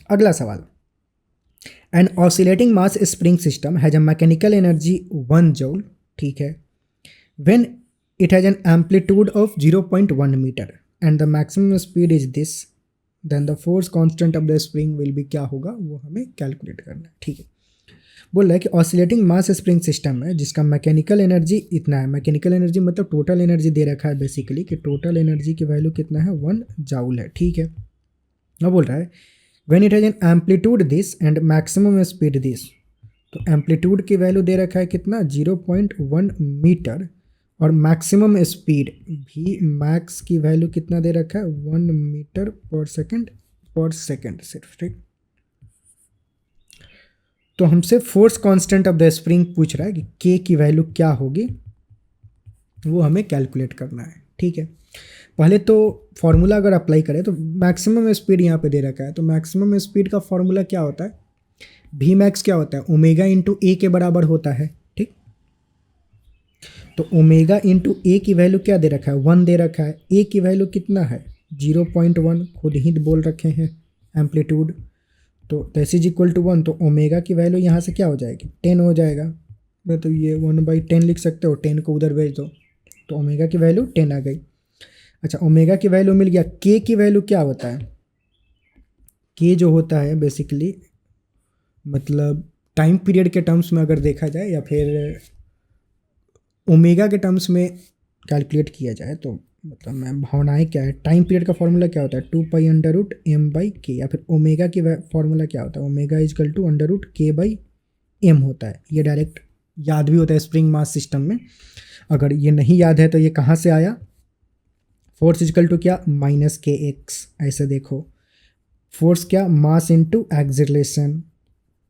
अगला सवाल, an oscillating mass spring system has a mechanical energy 1 joule, ठीक है, when it has an amplitude of 0.1 metre and the maximum speed is this, then the force constant of the spring will be, क्या होगा वो हमें calculate करना है, ठीक है। बोल रहा है कि ऑसिलेटिंग मास स्प्रिंग सिस्टम है जिसका मैकेनिकल एनर्जी इतना है। मैकेनिकल एनर्जी मतलब टोटल एनर्जी दे रखा है बेसिकली, कि टोटल एनर्जी की वैल्यू कितना है? 1 जूल है, ठीक है। अब बोल रहा है when it has an amplitude this and maximum speed this, तो एम्पलीट्यूड की वैल्यू दे रखा है कितना? 0.1 मीटर, और मैक्सिमम स्पीड भी, मैक्स की वैल्यू कितना दे रखा है? 1 मीटर पर सेकेंड सिर्फ, ठीक। तो हमसे force constant of the spring पूछ रहा है कि के की वैल्यू क्या होगी, वो हमें कैलकुलेट करना है, ठीक है। पहले तो फॉर्मूला अगर अप्लाई करें तो मैक्सिमम स्पीड यहाँ पे दे रखा है, तो मैक्सिमम स्पीड का फॉर्मूला क्या होता है? वी मैक्स क्या होता है? ओमेगा इंटू ए के बराबर होता है, ठीक। तो ओमेगा इंटू ए की वैल्यू क्या दे रखा है? 1 दे रखा है। ए की वैल्यू कितना है? 0.1, खुद ही बोल रखे हैं एम्पलीट्यूड, तो दैट इज इक्वल टू 1। तो ओमेगा की वैल्यू यहाँ से क्या हो जाएगी? 10 हो जाएगा। तो ये 1/10 लिख सकते हो, 10 को उधर भेज दो, तो ओमेगा की वैल्यू 10 आ गई। अच्छा, ओमेगा की वैल्यू मिल गया। के की वैल्यू क्या होता है? के जो होता है बेसिकली, मतलब टाइम पीरियड के टर्म्स में अगर देखा जाए या फिर ओमेगा के टर्म्स में कैलकुलेट किया जाए तो मतलब मैं भावनाएं क्या है, टाइम पीरियड का फॉर्मूला क्या होता है? 2π√m/k, या फिर ओमेगा की फॉर्मूला क्या होता है? ओमेगा इजकल टू √k/m होता है। ये डायरेक्ट याद भी होता है स्प्रिंग मास सिस्टम में। अगर ये नहीं याद है तो ये कहाँ से आया? फोर्स इजकल टू क्या? -kx। ऐसे देखो, फोर्स क्या? मास इंटू एक्सिलरेशन,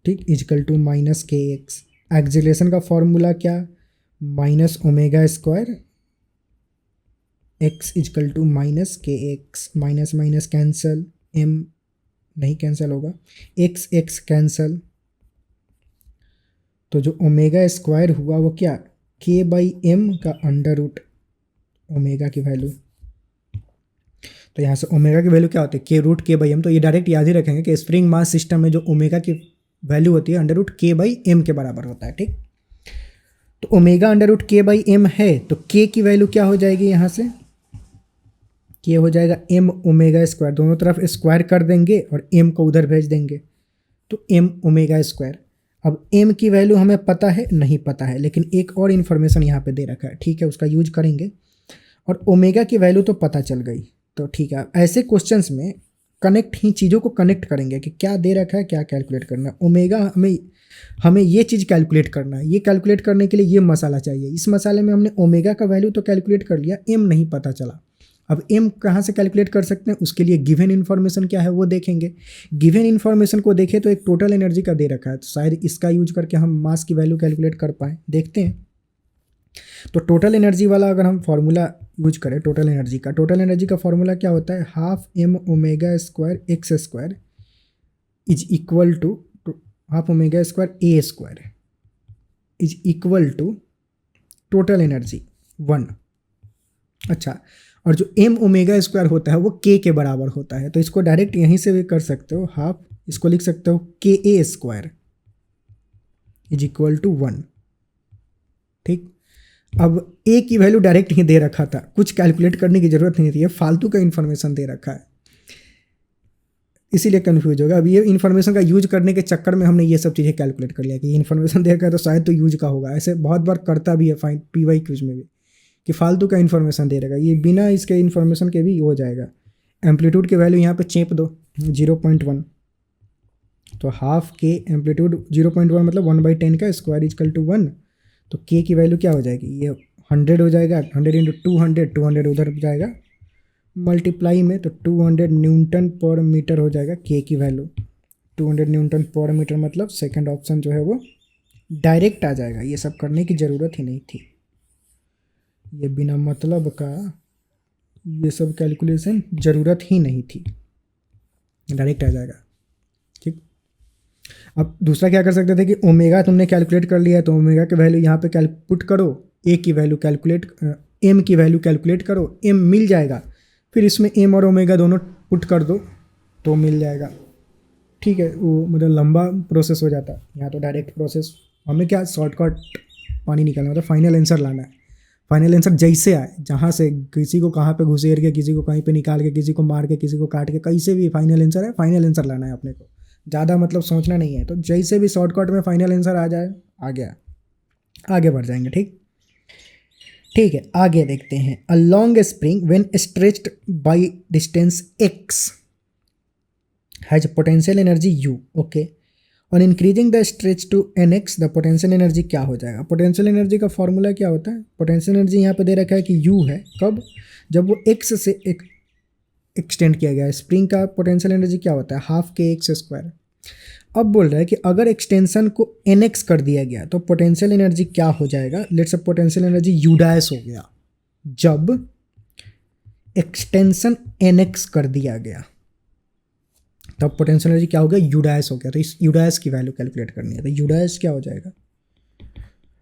ठीक, इजकल टू -kx। एक्सिलरेशन का फॉर्मूला क्या? -ω², x is equal to -kx। Minus minus cancel, m नहीं कैंसिल होगा, x कैंसल, तो जो ω² हुआ वो क्या? k/m का अंडर रूट ओमेगा की वैल्यू। तो यहाँ से ओमेगा की वैल्यू क्या होती है? k√k/m। तो ये डायरेक्ट याद ही रखेंगे कि स्प्रिंग मास सिस्टम में जो ओमेगा की वैल्यू होती है √k/m के बराबर होता है, ठीक। तो ओमेगा √k/m है, तो k की वैल्यू क्या हो जाएगी? यहाँ से k हो जाएगा m²। दोनों तरफ स्क्वायर कर देंगे और m को उधर भेज देंगे, तो m²। अब m की वैल्यू हमें पता है? नहीं पता है, लेकिन एक और इन्फॉर्मेशन यहाँ पे दे रखा है, ठीक है, उसका यूज करेंगे। और ओमेगा की वैल्यू तो पता चल गई, तो ठीक है। ऐसे क्वेश्चंस में कनेक्ट ही चीज़ों को कनेक्ट करेंगे कि क्या दे रखा है, क्या कैलकुलेट करना है। ओमेगा हमें ये चीज़ कैलकुलेट करना है, ये कैलकुलेट करने के लिए ये मसाला चाहिए। इस मसाले में हमने ओमेगा का वैल्यू तो कैलकुलेट कर लिया, m नहीं पता चला। अब m कहाँ से कैलकुलेट कर सकते हैं? उसके लिए गिवन इन्फॉर्मेशन क्या है वो देखेंगे। गिवन इन्फॉर्मेशन को देखें तो एक टोटल एनर्जी का दे रखा है, तो शायद इसका यूज करके हम मास की वैल्यू कैलकुलेट कर पाएँ, देखते हैं। तो टोटल एनर्जी वाला अगर हम फॉर्मूला यूज करें, टोटल एनर्जी का फॉर्मूला क्या होता है? ½ m ω² x² is equal to half omega square A square is equal to total energy 1। अच्छा, और जो एम ओमेगा स्क्वायर होता है वो के बराबर होता है, तो इसको डायरेक्ट यहीं से भी कर सकते हो, हाफ इसको लिख सकते हो के ए स्क्वायर इज इक्वल टू 1। ठीक, अब ए की वैल्यू डायरेक्ट ही दे रखा था, कुछ कैलकुलेट करने की जरूरत नहीं थी, ये फालतू का इन्फॉर्मेशन दे रखा है, इसीलिए कंफ्यूज होगा। अब ये इन्फॉर्मेशन का यूज करने के चक्कर में हमने ये सब चीज़ें कैलकुलेट कर लिया कि इन्फॉर्मेशन दे रखा है तो शायद तो यूज का होगा। ऐसे बहुत बार करता भी है फाइन पीवाई क्यूज में भी कि फालतू का इन्फॉर्मेशन दे रहेगा, ये बिना इसके इन्फॉर्मेशन के भी हो जाएगा। एम्पलीट्यूड की वैल्यू यहाँ पे चेप दो 0.1, तो हाफ के एम्पलीट्यूड 0.1 मतलब 1/10 का स्क्वायर इजकल टू 1, तो के की वैल्यू क्या हो जाएगी, ये 100 हो जाएगा, 100 इंटू 200 उधर जाएगा मल्टीप्लाई में, तो 200 न्यूटन पर मीटर हो जाएगा के की वैल्यू। 200 न्यूटन पर मीटर मतलब सेकंड ऑप्शन जो है वो डायरेक्ट आ जाएगा, ये सब करने की ज़रूरत ही नहीं थी, ये बिना मतलब का ये सब कैलकुलेशन ज़रूरत ही नहीं थी, डायरेक्ट आ जाएगा। ठीक, अब दूसरा क्या कर सकते थे कि ओमेगा तुमने कैलकुलेट कर लिया है तो ओमेगा की वैल्यू यहाँ पे पुट करो, ए की वैल्यू कैलकुलेट, एम की वैल्यू कैलकुलेट करो, एम मिल जाएगा, फिर इसमें एम और ओमेगा दोनों पुट कर दो तो मिल जाएगा। ठीक है, वो मतलब लंबा प्रोसेस हो जाता, यहाँ तो डायरेक्ट प्रोसेस, हमें क्या शॉर्टकट पानी निकालना, मतलब फाइनल आंसर लाना है। फाइनल आंसर जैसे आए, जहाँ से किसी को कहाँ पे घुसेड़ के, किसी को कहीं पे निकाल के, किसी को मार के, किसी को काट के, कैसे भी फाइनल आंसर है, फाइनल आंसर लाना है अपने को, ज़्यादा मतलब सोचना नहीं है। तो जैसे भी शॉर्टकट में फाइनल आंसर आ जाए, आ गया, आगे बढ़ जाएंगे। ठीक है, आगे देखते हैं। A long spring when stretched by distance x has potential energy u। Okay, on increasing the stretch to nx the potential energy क्या हो जाएगा। पोटेंशियल एनर्जी का फॉर्मूला क्या होता है, पोटेंशियल एनर्जी यहाँ पे दे रखा है कि u है, कब, जब वो x से एक्सटेंड किया गया है। स्प्रिंग का पोटेंशियल एनर्जी क्या होता है, हाफ के एक्स स्क्वायर। अब बोल रहा है कि अगर एक्सटेंशन को nx कर दिया गया तो पोटेंशियल एनर्जी क्या हो जाएगा। Let's suppose potential energy u dash हो गया, जब एक्सटेंशन nx कर दिया गया तब पोटेंशियल एनर्जी क्या हो गया, u डैश हो गया। तो इस u डैश की वैल्यू कैलकुलेट करनी है, तो u डैश क्या हो जाएगा,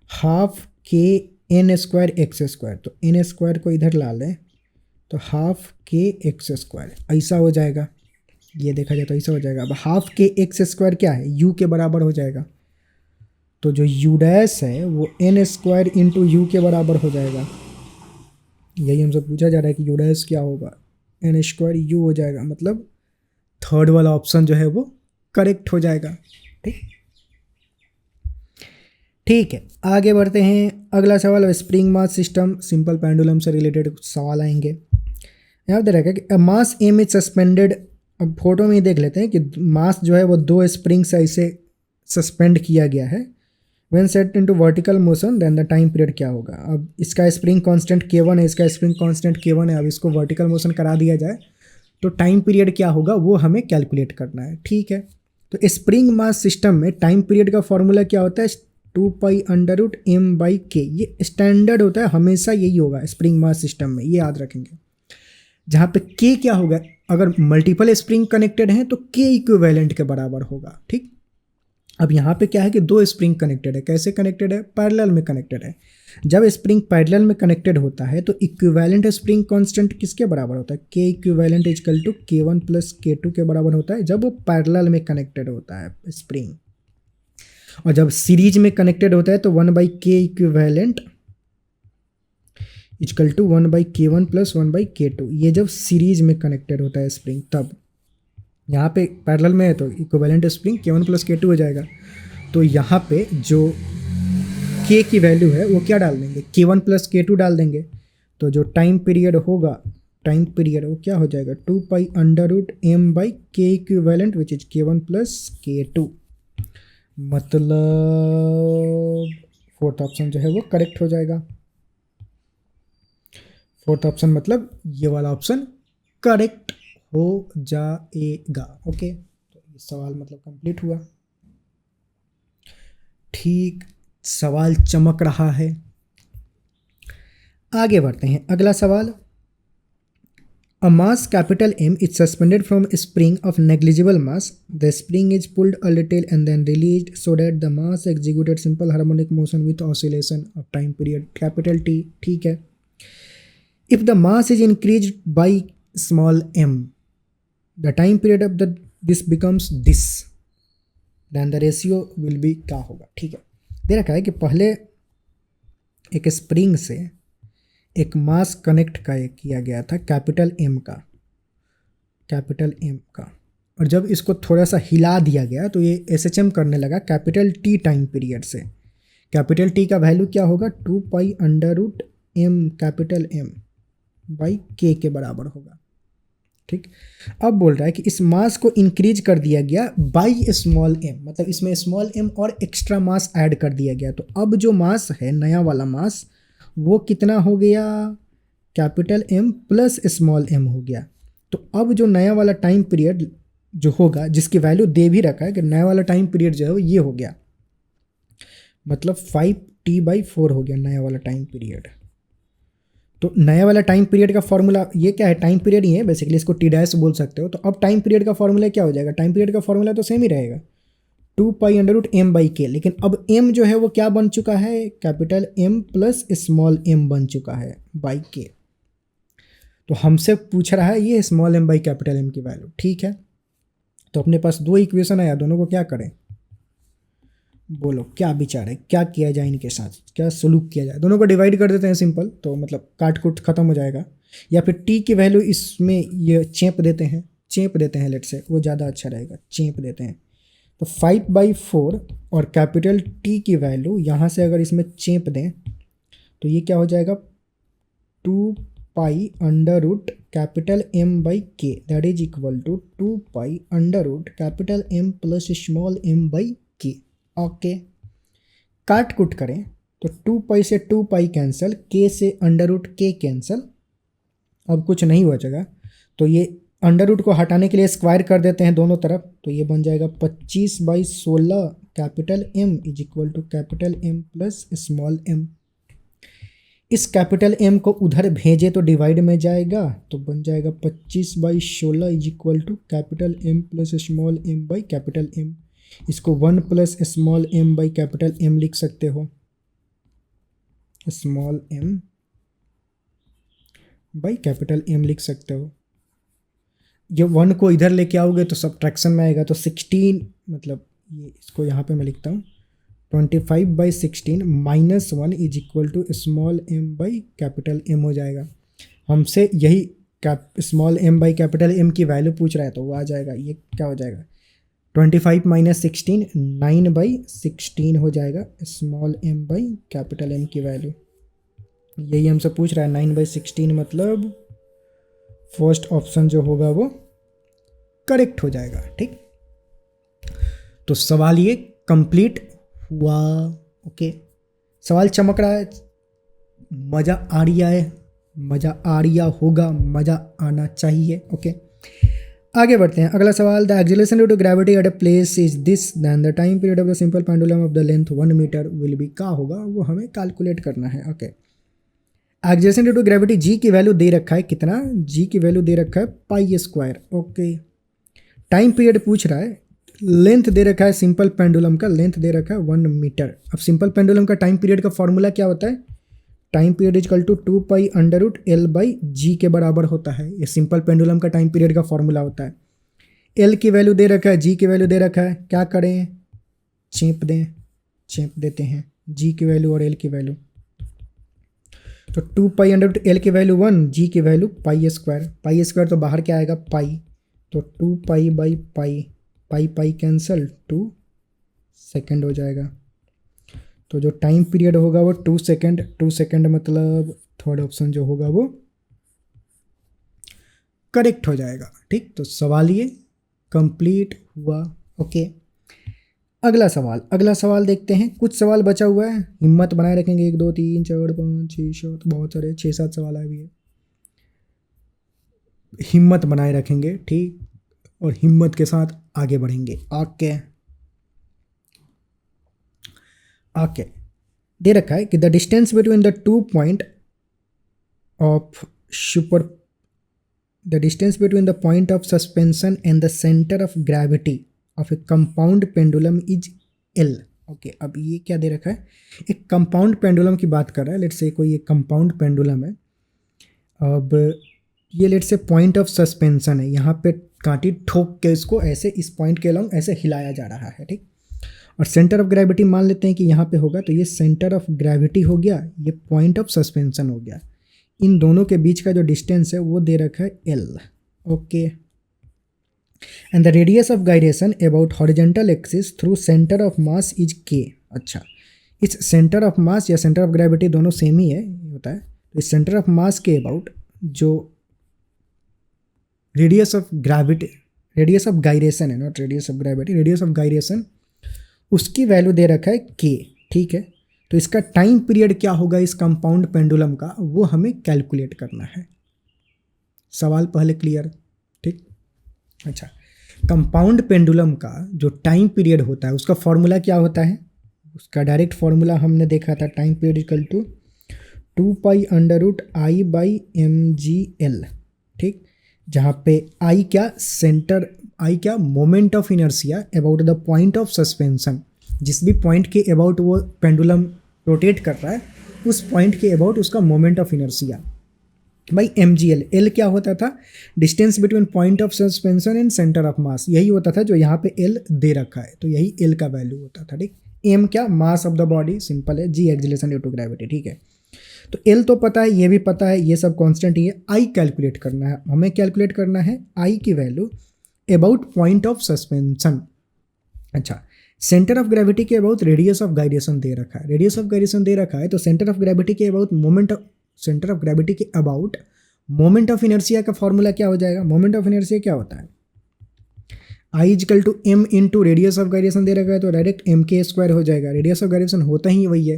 हाफ के एन स्क्वायर एक्स स्क्वायर, तो एन स्क्वायर को इधर ला लें तो हाफ के एक्स स्क्वायर ऐसा हो जाएगा, ये देखा जाए तो ऐसा हो जाएगा। अब हाफ के एक्स स्क्वायर क्या है, u के बराबर हो जाएगा, तो जो u डैश है वो एन स्क्वायर इंटू यू के बराबर हो जाएगा। यही हमसे पूछा जा रहा है कि u डैश क्या होगा, एन स्क्वायर यू हो जाएगा, मतलब थर्ड वाला ऑप्शन जो है वो करेक्ट हो जाएगा। ठीक है, आगे बढ़ते हैं। अगला सवाल, spring mass system simple pendulum से रिलेटेड कुछ सवाल आएंगे। यहाँ दे रखा है कि मास एम इज सस्पेंडेड। अब फोटो में ही देख लेते हैं कि मास जो है वो दो स्प्रिंग से ऐसे सस्पेंड किया गया है। When set into vertical motion then the time period क्या होगा। अब इसका स्प्रिंग कांस्टेंट k1 है, इसका स्प्रिंग कांस्टेंट k1 है। अब इसको वर्टिकल मोशन करा दिया जाए तो टाइम पीरियड क्या होगा वो हमें कैलकुलेट करना है। ठीक है, तो स्प्रिंग मास सिस्टम में टाइम पीरियड का फॉर्मूला क्या होता है, 2π√m/k। ये स्टैंडर्ड होता है, हमेशा यही होगा स्प्रिंग मास सिस्टम में, ये याद रखेंगे। जहाँ पे k क्या होगा, अगर मल्टीपल स्प्रिंग कनेक्टेड हैं तो k इक्विवेलेंट के बराबर होगा। ठीक, अब यहाँ पे क्या है कि दो स्प्रिंग कनेक्टेड है, कैसे कनेक्टेड है, पैरेलल में कनेक्टेड है। जब स्प्रिंग पैरेलल में कनेक्टेड होता है तो इक्विवेलेंट स्प्रिंग कांस्टेंट किसके बराबर होता है, k equivalent equal to k1 plus k2 के बराबर होता है जब वो पैरेलल में कनेक्टेड होता है स्प्रिंग। और जब सीरीज में कनेक्टेड होता है तो 1/k equivalent equal to 1/k1 plus 1/k2, ये जब सीरीज में कनेक्टेड होता है स्प्रिंग तब। यहाँ पे पैरेलल में है तो equivalent spring k1 plus k2 हो जाएगा। तो यहाँ पे जो k की वैल्यू है वो क्या डाल देंगे, k1 प्लस k2 डाल देंगे। तो जो टाइम पीरियड होगा, टाइम पीरियड वो क्या हो जाएगा, 2π√m/k equivalent which is k1 plus k2। मतलब फोर्थ ऑप्शन जो है वो करेक्ट हो जाएगा। फोर्थ ऑप्शन मतलब ये वाला ऑप्शन करेक्ट हो जाएगा। ओके, तो ये सवाल मतलब कंप्लीट हुआ। ठीक, सवाल चमक रहा है। आगे बढ़ते हैं। अगला सवाल, A mass capital M is suspended from a spring of negligible mass. The spring is pulled a little and then released so that the mass executed simple harmonic motion with oscillation of time period capital T. ठीक है. If the mass is increased by small m, the time period of this becomes this. Then the ratio will be क्या होगा. ठीक है. दे रखा है कि पहले एक स्प्रिंग से एक मास कनेक्ट किया गया था कैपिटल एम का, और जब इसको थोड़ा सा हिला दिया गया तो ये एसएचएम करने लगा कैपिटल टी टाइम पीरियड से. कैपिटल टी का वैल्यू क्या होगा, 2π√m कैपिटल एम बाई के बराबर होगा. ठीक. अब बोल रहा है कि इस मास को इंक्रीज कर दिया गया बाई स्मॉल एम, मतलब इसमें स्मॉल एम और एक्स्ट्रा मास ऐड कर दिया गया. तो अब जो मास है नया वाला मास वो कितना हो गया, capital M plus small M हो गया. तो अब जो नया वाला टाइम पीरियड जो होगा, जिसकी वैल्यू दे भी रखा है कि नया वाला टाइम पीरियड जो है ये हो गया, मतलब 5t/4 हो गया नया वाला टाइम पीरियड. तो नया वाला टाइम पीरियड का फॉर्मूला ये क्या है, टाइम पीरियड ही है बेसिकली, इसको टी डैश बोल सकते हो. तो अब टाइम पीरियड का फॉर्मूला क्या हो जाएगा, टाइम पीरियड का फॉर्मूला तो सेम ही रहेगा, 2π√m/k. लेकिन अब m जो है वो क्या बन चुका है, capital M plus small m बन चुका है बाई के. तो हमसे पूछ रहा है ये small m by capital M की वैल्यू. ठीक है. तो अपने पास दो इक्वेशन आया, दोनों को क्या करें, बोलो क्या विचार है, क्या किया जाए इनके साथ, क्या सलूक किया जाए. दोनों को डिवाइड कर देते हैं सिंपल, तो मतलब काट कुट खत्म हो जाएगा. या फिर t की वैल्यू इसमें ये चेप देते हैं लेट से, वो ज़्यादा अच्छा रहेगा, चेप देते हैं. तो 5/4 और कैपिटल T की वैल्यू यहाँ से अगर इसमें चेप दें तो ये क्या हो जाएगा, 2π capital M/K, that is equal to 2π capital M plus small m/K. Okay. काट कुट करें तो 2π से 2π कैंसिल, K से √K कैंसिल, अब कुछ नहीं बचेगा. तो ये अंडर को हटाने के लिए स्क्वायर कर देते हैं दोनों तरफ, तो ये बन जाएगा 25/16 capital M is equal to capital M plus small m. इस कैपिटल M को उधर भेजे तो डिवाइड में जाएगा, तो बन जाएगा 25/16 is equal to capital M plus small m by capital M. इसको 1 plus small m by capital M लिख सकते हो, small m by capital M लिख सकते हो. ये 1 को इधर लेके आओगे तो सब्ट्रैक्शन में आएगा, तो 16, मतलब ये इसको यहाँ पे मैं लिखता हूँ 25/16 minus 1 is equal to small m by capital M हो जाएगा. हमसे यही small m by capital M की वैल्यू पूछ रहा है, तो वो आ जाएगा, ये क्या हो जाएगा, 25 - 16 9/16 हो जाएगा small m by capital M की वैल्यू. यही हमसे पूछ रहा है 9/16, मतलब फर्स्ट ऑप्शन जो होगा वो करेक्ट हो जाएगा. ठीक. तो सवाल ये कंप्लीट हुआ. ओके. सवाल चमक रहा है, मज़ा आ रहा है, मज़ा आ रहा होगा, मज़ा आना चाहिए. ओके. आगे बढ़ते हैं. अगला सवाल, the acceleration due to gravity at a place is this, then the time period of the simple pendulum of the length 1 metre will be, क्या होगा वो हमें कैलकुलेट करना है. Okay. Acceleration due to gravity g की value दे रखा है, कितना, जी की वैल्यू दे रखा है π². ओके. टाइम पीरियड पूछ रहा है, लेंथ दे रखा है, सिंपल पेंडुलम का लेंथ दे रखा है 1 मीटर. अब सिंपल पेंडुलम का टाइम पीरियड का फॉर्मूला क्या होता है, time period is equal to 2π√L/g के बराबर होता है. ये सिंपल पेंडुलम का टाइम पीरियड का फॉर्मूला होता है. एल की वैल्यू दे रखा है, जी की वैल्यू दे रखा है, क्या करें, चेप देते हैं जी की वैल्यू और एल की वैल्यू. तो 2π/L की वैल्यू 1, जी की वैल्यू π². तो बाहर क्या आएगा, पाई. तो 2π/π कैंसल, 2 सेकेंड हो जाएगा. तो जो टाइम पीरियड होगा वो 2 सेकेंड, मतलब थर्ड ऑप्शन जो होगा वो करेक्ट हो जाएगा. ठीक. तो सवाल ये कंप्लीट हुआ. ओके. अगला सवाल देखते हैं. कुछ सवाल बचा हुआ है, हिम्मत बनाए रखेंगे. 1 2 3 4 5 6 7, बहुत सारे 6-7 सवाल आए भी है. हिम्मत बनाए रखेंगे. ठीक. और हिम्मत के साथ आगे बढ़ेंगे. ओके. दे रखा है कि the distance between the 2 point of super the distance between the point of suspension and the centre of gravity of A compound pendulum is L. Okay, अब ये क्या दे रखा है, एक कंपाउंड पेंडुलम की बात कर रहा है। लेट्स से कोई एक कंपाउंड पेंडुलम है। अब ये let's say point of suspension है, यहाँ पे कांटी ठोक के इसको ऐसे इस पॉइंट के अलॉन्ग ऐसे हिलाया जा रहा है, ठीक। और सेंटर ऑफ ग्रेविटी मान लेते हैं कि यहाँ पे होगा, तो ये सेंटर ऑफ ग्रेविटी हो गया, ये पॉइंट ऑफ सस्पेंशन हो गया। इन दोनों के बीच का जो डिस्टेंस है वो दे रखा है L. Okay, and the radius of gyration about horizontal axis through centre of mass is K. अच्छा, इस सेंटर ऑफ मास या सेंटर ऑफ ग्रेविटी दोनों सेम ही है होता है, तो इस सेंटर ऑफ मास के अबाउट जो radius of gravity, radius of gyration है, not radius of gravity, radius of gyration, उसकी वैल्यू दे रखा है के, ठीक है। तो इसका टाइम पीरियड क्या होगा इस कंपाउंड पेंडुलम का, वो हमें कैलकुलेट करना है। सवाल पहले क्लियर, ठीक। अच्छा, कंपाउंड पेंडुलम का जो टाइम पीरियड होता है उसका फॉर्मूला क्या होता है, उसका डायरेक्ट फॉर्मूला हमने देखा था, time period equal to 2π√I/mgl, ठीक। जहाँ पे आई क्या, सेंटर, आई क्या, moment of inertia about the point of suspension, जिस भी पॉइंट के अबाउट वो पेंडुलम रोटेट कर रहा है उस पॉइंट के अबाउट उसका moment of inertia by mgl। L क्या होता था, distance between point of suspension and centre of मास, यही होता था जो यहाँ पे एल दे रखा है, तो यही एल का वैल्यू होता था, ठीक। एम क्या, मास ऑफ द बॉडी, सिंपल है, जी एक्सीलरेशन ड्यू टू ग्रेविटी, ठीक है। तो एल तो पता है, ये भी पता है, ये सब कांस्टेंट ही है। आई कैलकुलेट करना है हमें, कैलकुलेट करना है आई की value about point of suspension. अच्छा, सेंटर ऑफ ग्रेविटी के अबाउट रेडियस ऑफ गाइरेशन दे रखा है, रेडियस ऑफ गाइरेशन दे रखा है, तो सेंटर ऑफ ग्रेविटी के about moment of, centre of gravity के अबाउट मोमेंट ऑफ इनर्शिया का फॉर्मूला क्या हो जाएगा, मोमेंट ऑफ इनर्शिया क्या होता है, I is equal to M into radius of gyration दे रखा है, तो डायरेक्ट एम के स्क्वायर हो जाएगा। रेडियस ऑफ गाइरेशन होता ही वही है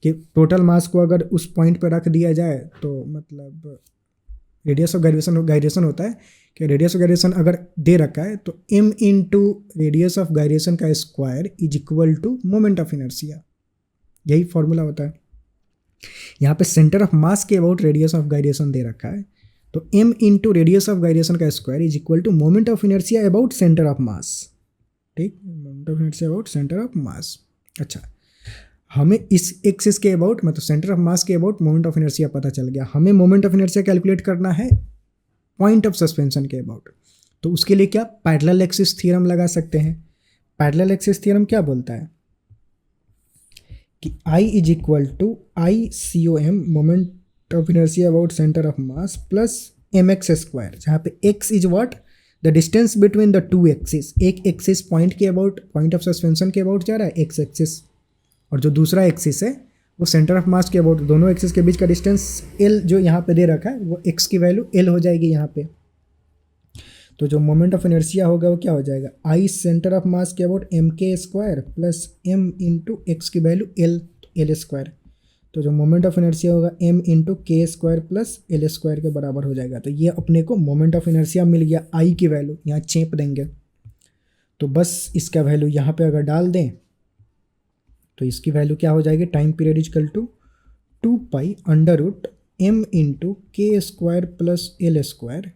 कि टोटल मास को अगर उस पॉइंट पर रख दिया जाए तो मतलब रेडियस ऑफ गाइरेशन होता है कि रेडियस ऑफ गाइरेशन अगर दे रखा है तो m into radius of gyration का square is equal to moment of inertia, यही फॉर्मूला होता है। यहाँ पे सेंटर ऑफ मास के अबाउट रेडियस ऑफ गाइरेशन दे रखा है, तो m into radius of gyration का square is equal to moment of inertia about centre of mass, ठीक, moment of inertia about centre of mass. अच्छा, हमें इस एक्सिस के अबाउट, मतलब सेंटर ऑफ मास के अबाउट मोमेंट ऑफ इनर्शिया पता चल गया, हमें मोमेंट ऑफ इनर्शिया कैलकुलेट करना है पॉइंट ऑफ सस्पेंशन के अबाउट। तो उसके लिए क्या, पैरेलल एक्सिस थ्योरम लगा सकते हैं। पैरेलल एक्सिस थ्योरम क्या बोलता है कि I is equal to ICOM moment of inertia about centre of mass plus mx square, जहाँ पे x is what, the distance between the two axis. एक एक्सिस पॉइंट के अबाउट, पॉइंट ऑफ सस्पेंशन के about जा रहा है x axis, और जो दूसरा एक्सिस है वो सेंटर ऑफ मास के अबाउट, दोनों एक्सिस के बीच का डिस्टेंस l जो यहाँ पे दे रखा है वो x की वैल्यू l हो जाएगी यहाँ पे। तो जो मोमेंट ऑफ इनर्शिया होगा वो क्या हो जाएगा, I सेंटर ऑफ मास के अबाउट m के square plus m into x की वैल्यू l स्क्वायर। तो जो मोमेंट ऑफ इनर्शिया होगा m into K square plus l square के बराबर हो जाएगा। तो ये अपने को मोमेंट ऑफ इनर्शिया मिल गया, I की वैल्यू यहाँ चेप देंगे, तो बस इसका वैल्यू यहाँ पे अगर डाल दें तो इसकी वैल्यू क्या हो जाएगी, time period is equal to 2π√m into K square plus l square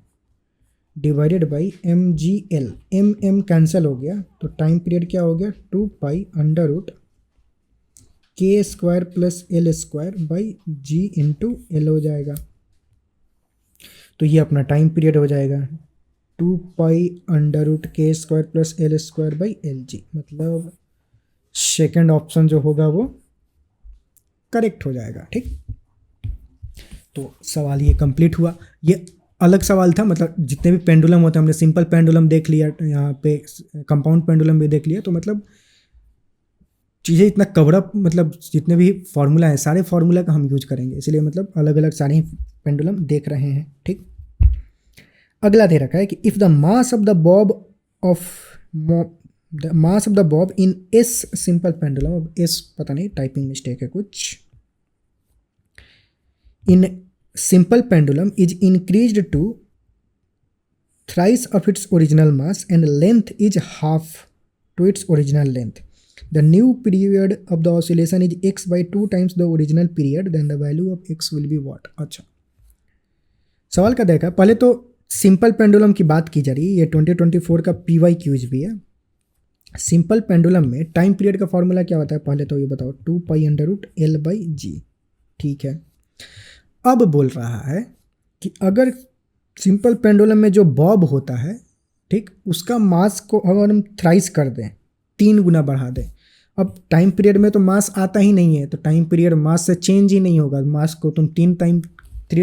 divided by mgl। m cancel हो गया, तो टाइम पीरियड क्या हो गया, 2π√k square plus l square by g into l हो जाएगा। तो ये अपना टाइम पीरियड हो जाएगा 2π√k square plus l square by lg, मतलब सेकेंड ऑप्शन जो होगा वो करेक्ट हो जाएगा, ठीक। तो सवाल ये कंप्लीट हुआ। ये अलग सवाल था, मतलब जितने भी पेंडुलम होते हैं हमने सिंपल पेंडुलम देख लिया, यहाँ पे कंपाउंड पेंडुलम भी देख लिया, तो मतलब चीज़ें इतना कवरअप, मतलब जितने भी फार्मूला हैं सारे फार्मूला का हम यूज करेंगे, इसलिए मतलब अलग अलग सारे पेंडुलम देख रहे हैं, ठीक। अगला दे रखा है कि if the mass of the bob of the mass of the bob in S simple pendulum, अब एस पता नहीं टाइपिंग मिस्टेक है कुछ, in simple pendulum is increased to thrice of its original mass and length is half to its original length, the new period of the oscillation is x by 2 times the original period, then the value of x will be what. अच्छा, सवाल का देखा, पहले तो simple pendulum की बात की जा रही है, ये 2024 का पीवाई क्यूज भी है। सिंपल पेंडुलम में टाइम पीरियड का फॉर्मूला क्या होता है पहले तो ये बताओ, 2π√L/g। ठीक है, अब बोल रहा है कि अगर सिंपल पेंडुलम में जो बॉब होता है, ठीक, उसका मास को अगर हम थ्राइस कर दें, 3 गुना बढ़ा दें। अब टाइम पीरियड में तो मास आता ही नहीं है, तो टाइम पीरियड मास से चेंज ही नहीं होगा। मास को तुम 3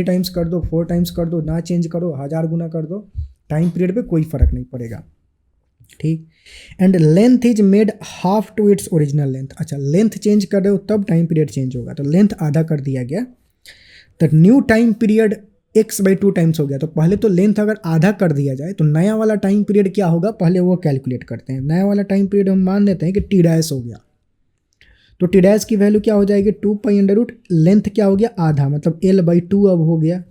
टाइम्स कर दो, 4 टाइम्स कर दो, ना चेंज करो, 1000 गुना कर दो, टाइम पीरियड पे कोई फर्क नहीं पड़ेगा। ठीक, and length is made half to its original length. अच्छा, लेंथ चेंज कर रहे हो तब टाइम पीरियड चेंज होगा, तो लेंथ आधा कर दिया गया, तो new time period x/2 times हो गया। तो पहले तो लेंथ अगर आधा कर दिया जाए तो नया वाला टाइम पीरियड क्या होगा, पहले वो कैलकुलेट करते हैं। नया वाला टाइम पीरियड हम मान लेते हैं कि t' हो गया, तो t' की वैल्यू क्या हो जाएगी, 2π√, लेंथ क्या हो गया आधा, मतलब L/2 अब हो गया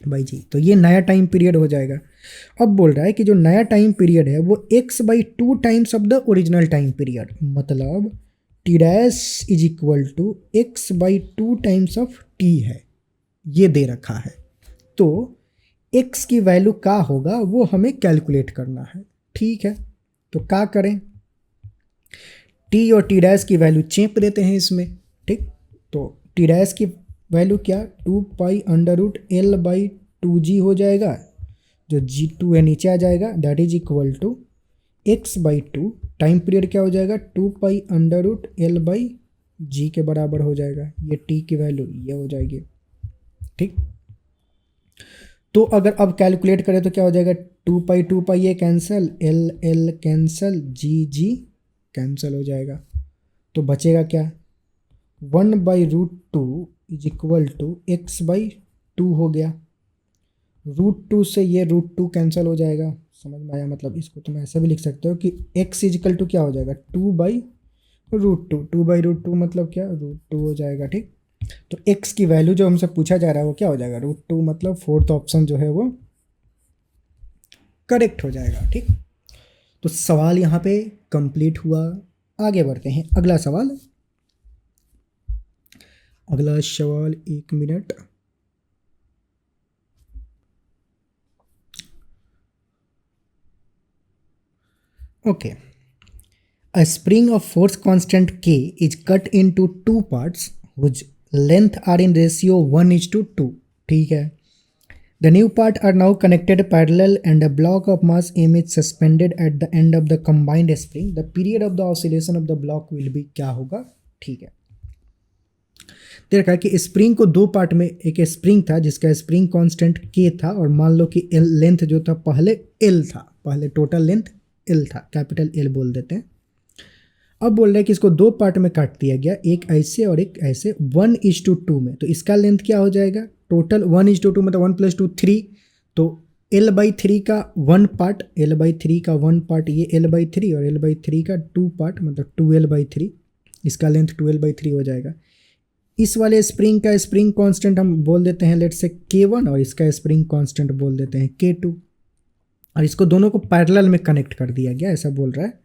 भाई जी। तो ये नया टाइम पीरियड हो जाएगा। अब बोल रहा है कि जो नया टाइम पीरियड है वो x/2 times of the original time period, मतलब t' is equal to x/2 times of t है, ये दे रखा है। तो x की वैल्यू क्या होगा वो हमें कैलकुलेट करना है। ठीक है, तो क्या करें, t और t' की वैल्यू चेप देते हैं इसमें। ठीक, तो t' की वैल्यू क्या, 2π√L/2g हो जाएगा, जो g2 है नीचे आ जाएगा, that is equal to x/2, time period क्या हो जाएगा, 2π√L/g के बराबर हो जाएगा। ये t की वैल्यू ये हो जाएगी। ठीक, तो अगर अब कैलकुलेट करें तो क्या हो जाएगा, 2π ये cancel, L cancel, G cancel हो जाएगा, तो बचेगा क्या, 1/√2 इज इक्वल टू x/2 हो गया। √2 से ये √2 कैंसिल हो जाएगा, समझ में आया। मतलब इसको तुम ऐसा भी लिख सकते हो कि x इज इक्वल टू क्या हो जाएगा, 2/√2, 2/√2 मतलब क्या, √2 हो जाएगा। ठीक, तो x की वैल्यू जो हमसे पूछा जा रहा है वो क्या हो जाएगा, √2, मतलब फोर्थ ऑप्शन जो है वो करेक्ट हो जाएगा। ठीक, तो सवाल यहाँ पे कंप्लीट हुआ। आगे बढ़ते हैं, अगला सवाल, एक minute. Okay, a spring of force constant K is cut into 2 parts whose length are in ratio 1:2। ठीक है, the new part are now connected parallel and a block of mass m is suspended at the end of the combined spring। the period of the oscillation of the block will be, क्या होगा। ठीक है, दे रखा है कि spring को 2 part में, एक स्प्रिंग था जिसका स्प्रिंग कांस्टेंट K था, और मान लो कि लेंथ जो था पहले L था, पहले टोटल लेंथ L था, कैपिटल L बोल देते हैं। अब बोल रहे हैं कि इसको 2 पार्ट में काट दिया गया, एक ऐसे और एक ऐसे, 1:2 में। तो इसका लेंथ क्या हो जाएगा, टोटल 1:2 मतलब 1 + 2 3, तो L/3 का 1 पार्ट, L/3 का 1 पार्ट ये L/3, और L/3 का 2 पार्ट मतलब 2L/3, इसका लेंथ 2L/3 हो जाएगा। इस वाले स्प्रिंग का स्प्रिंग कांस्टेंट हम बोल देते हैं लेट्स से K1, और इसका स्प्रिंग कांस्टेंट बोल देते हैं K2, और इसको दोनों को पैरेलल में कनेक्ट कर दिया गया, ऐसा बोल रहा है,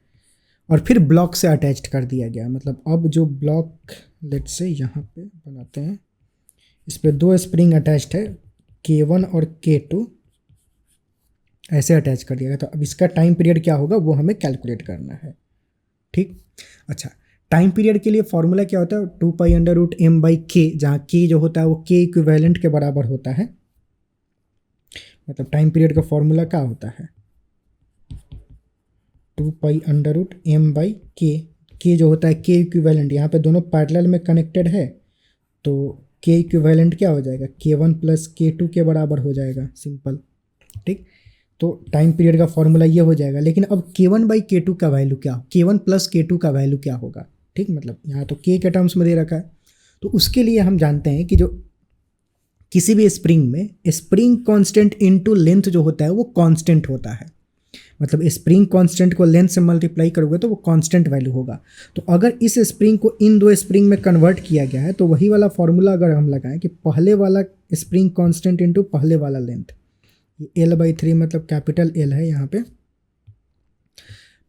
और फिर ब्लॉक से अटैच्ड कर दिया गया। मतलब अब जो ब्लॉक लेट्स से यहाँ पे बनाते हैं, इस पर 2 स्प्रिंग अटैच्ड है, K1 और K2 ऐसे अटैच कर दिया गया। तो अब इसका टाइम पीरियड क्या होगा वो हमें कैलकुलेट करना है। ठीक, अच्छा, टाइम पीरियड के लिए फॉर्मूला क्या होता है, 2π√m/k, जहाँ k जो होता है वो k इक्विवेलेंट के बराबर होता है। मतलब टाइम पीरियड का फॉर्मूला क्या होता है, 2π√m/k, k जो होता है k इक्विवेलेंट, यहाँ पे दोनों पैरेलल में कनेक्टेड है, तो k इक्विवेलेंट क्या हो जाएगा, K1 + K2 के बराबर हो जाएगा, सिंपल। ठीक, तो टाइम पीरियड का फॉर्मूला ये हो जाएगा। लेकिन अब K1/K2 का वैल्यू क्या, K1 + K2 का वैल्यू क्या होगा। ठीक, मतलब यहाँ तो k के टर्म्स में दे रखा है, तो उसके लिए हम जानते हैं कि जो किसी भी स्प्रिंग में स्प्रिंग कांस्टेंट इनटू लेंथ जो होता है वो कांस्टेंट होता है। मतलब स्प्रिंग कांस्टेंट को लेंथ से मल्टीप्लाई करोगे तो वो कांस्टेंट वैल्यू होगा। तो अगर इस स्प्रिंग को इन 2 स्प्रिंग में कन्वर्ट किया गया है तो वही वाला फॉर्मूला अगर हम लगाएं कि पहले वाला स्प्रिंग कांस्टेंट इनटू पहले वाला लेंथ, ये L/3 मतलब कैपिटल L है यहाँ पे,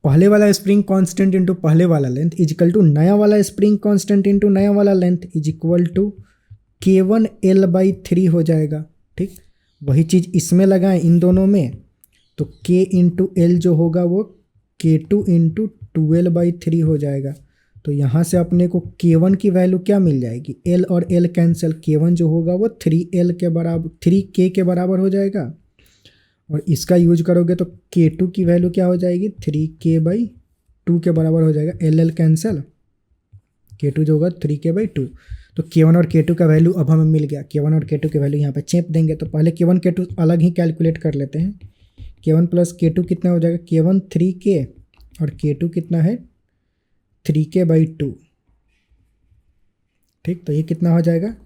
पहले वाला स्प्रिंग कांस्टेंट इनटू पहले वाला लेंथ इज इक्वल टू नया वाला स्प्रिंग कांस्टेंट इनटू नया वाला length is equal to K1 L/3 हो जाएगा। ठीक, वही चीज़ इसमें लगाएं इन दोनों में, तो k इंटू एल जो होगा वो k2 इंटू 12/3 हो जाएगा। तो यहाँ से अपने को k1 की वैल्यू क्या मिल जाएगी, l और l कैंसिल, k1 जो होगा वो 3l के बराबर 3k के बराबर हो जाएगा। और इसका यूज करोगे तो k2 की वैल्यू क्या हो जाएगी, 3k/2 के बराबर हो जाएगा, l कैंसिल, k2 जो होगा 3k/2। तो k1 और k2 का वैल्यू अब हमें मिल गया। k1 और k2 के वैल्यू यहाँ पे चेप देंगे। तो पहले k1 k2 अलग ही कैलकुलेट कर लेते हैं। k1 प्लस k2 कितना हो जाएगा, k1 3k और k2 कितना है 3k/2। ठीक, तो ये कितना हो जाएगा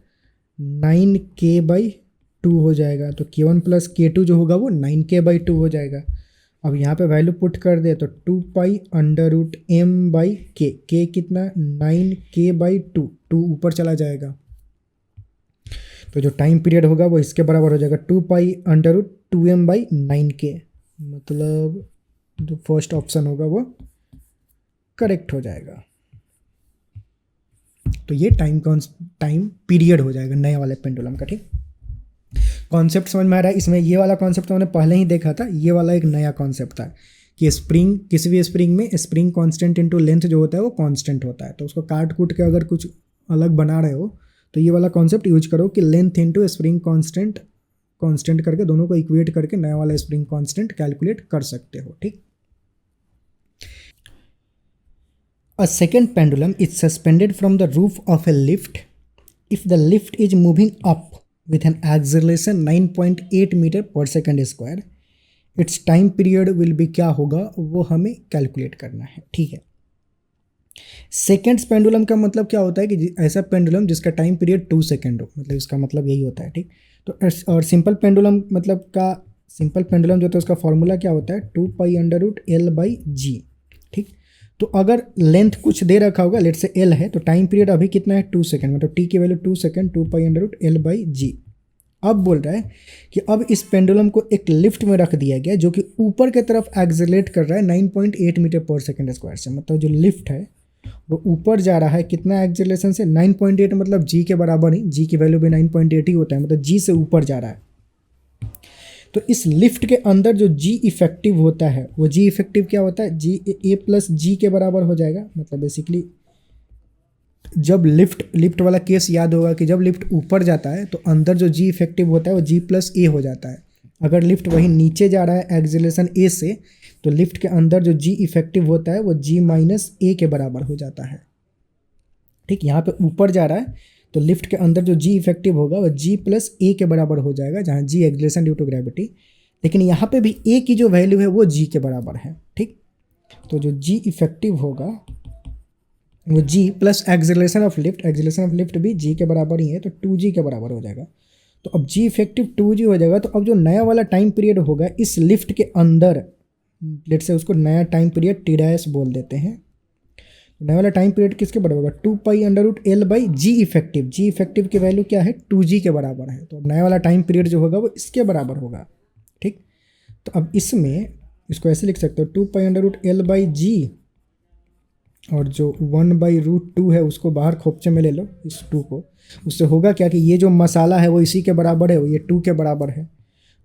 9k/2 हो जाएगा। तो k1 प्लस k2 जो होगा वो 9k/2 हो जाएगा। अब यहाँ पे वैल्यू पुट कर दे तो 2π√m/k, k कितना 9k/2, 2 ऊपर चला जाएगा। तो जो टाइम पीरियड होगा वो इसके बराबर हो जाएगा 2π√2m/9k, मतलब जो फर्स्ट ऑप्शन होगा वो करेक्ट हो जाएगा। तो ये टाइम पीरियड हो जाएगा नए वाले पेंडुलम का। ठीक, कॉन्सेप्ट समझ में आ रहा है। इसमें ये वाला कॉन्सेप्ट तो मैंने पहले ही देखा था, ये वाला एक नया कॉन्सेप्ट था कि स्प्रिंग, किसी भी स्प्रिंग में स्प्रिंग कांस्टेंट इनटू लेंथ जो होता है वो कांस्टेंट होता है। तो उसको काट कूट के अगर कुछ अलग बना रहे हो तो ये वाला कॉन्सेप्ट यूज करो कि लेंथ इनटू स्प्रिंग कांस्टेंट करके दोनों को इक्वेट करके नया वाला स्प्रिंग कांस्टेंट कैलकुलेट कर सकते हो। ठीक, A second pendulum is suspended from the roof of a lift if the lift is moving up with an acceleration 9.8 metre पर second square. It's time period will be, क्या होगा वो हमें calculate करना है। ठीक है, सेकेंड्स पेंडुलम का मतलब क्या होता है कि ऐसा पेंडुलम जिसका टाइम पीरियड 2 सेकेंड हो, मतलब इसका मतलब यही होता है। ठीक, तो और सिंपल पेंडुलम मतलब का, सिंपल पेंडुलम जो होता है उसका फॉर्मूला क्या होता है 2π√L/g। ठीक, तो अगर लेंथ कुछ दे रखा होगा, लेट से L है, तो टाइम पीरियड अभी कितना है 2 सेकेंड, मतलब t की वैल्यू 2 सेकेंड, 2π√L/g। अब बोल रहा है कि अब इस पेंडुलम को एक लिफ्ट में रख दिया गया जो कि ऊपर की तरफ एक्सेलरेट कर रहा है 9.8 मीटर पर सेकेंड स्क्वायर से। मतलब जो लिफ्ट है वो ऊपर जा रहा है कितना एक्सेलरेशन से, 9.8, मतलब g के बराबर ही, g की वैल्यू भी 9.8 ही होता है, मतलब g से ऊपर जा रहा है। तो इस लिफ्ट के अंदर जो g इफेक्टिव होता है वो g इफेक्टिव क्या होता है, g a प्लस g के बराबर हो जाएगा। मतलब बेसिकली जब लिफ्ट वाला केस याद होगा कि जब लिफ्ट ऊपर जाता है तो अंदर जो g इफेक्टिव होता है वो g प्लस a हो जाता है। अगर लिफ्ट वहीं नीचे जा रहा है एक्सेलरेशन a से, तो लिफ्ट के अंदर जो g इफेक्टिव होता है वो g माइनस a के बराबर हो जाता है। ठीक, यहाँ पे ऊपर जा रहा है तो लिफ्ट के अंदर जो g इफेक्टिव होगा वो g प्लस a के बराबर हो जाएगा, जहाँ g acceleration due to gravity. लेकिन यहाँ पे भी a की जो वैल्यू है वो g के बराबर है। ठीक, तो जो g इफेक्टिव होगा वो g plus acceleration of lift भी g के बराबर ही है, तो 2g के बराबर हो जाएगा। तो अब g इफेक्टिव 2g हो जाएगा। तो अब जो नया वाला टाइम पीरियड होगा इस लिफ्ट के अंदर, लेट से उसको नया टाइम पीरियड t' बोल देते हैं। नया वाला टाइम पीरियड किसके बराबर होगा 2π√L/g इफेक्टिव। g इफेक्टिव की वैल्यू क्या है 2g के बराबर है। तो अब नया वाला टाइम पीरियड जो होगा वो इसके बराबर होगा। ठीक, तो अब इसमें इसको ऐसे लिख सकते हो 2π√L/g, और जो 1/√2 है उसको बाहर खोपचे में ले लो, इस 2 को। उससे होगा क्या कि ये जो मसाला है वो इसी के बराबर है, वो ये 2 के बराबर है।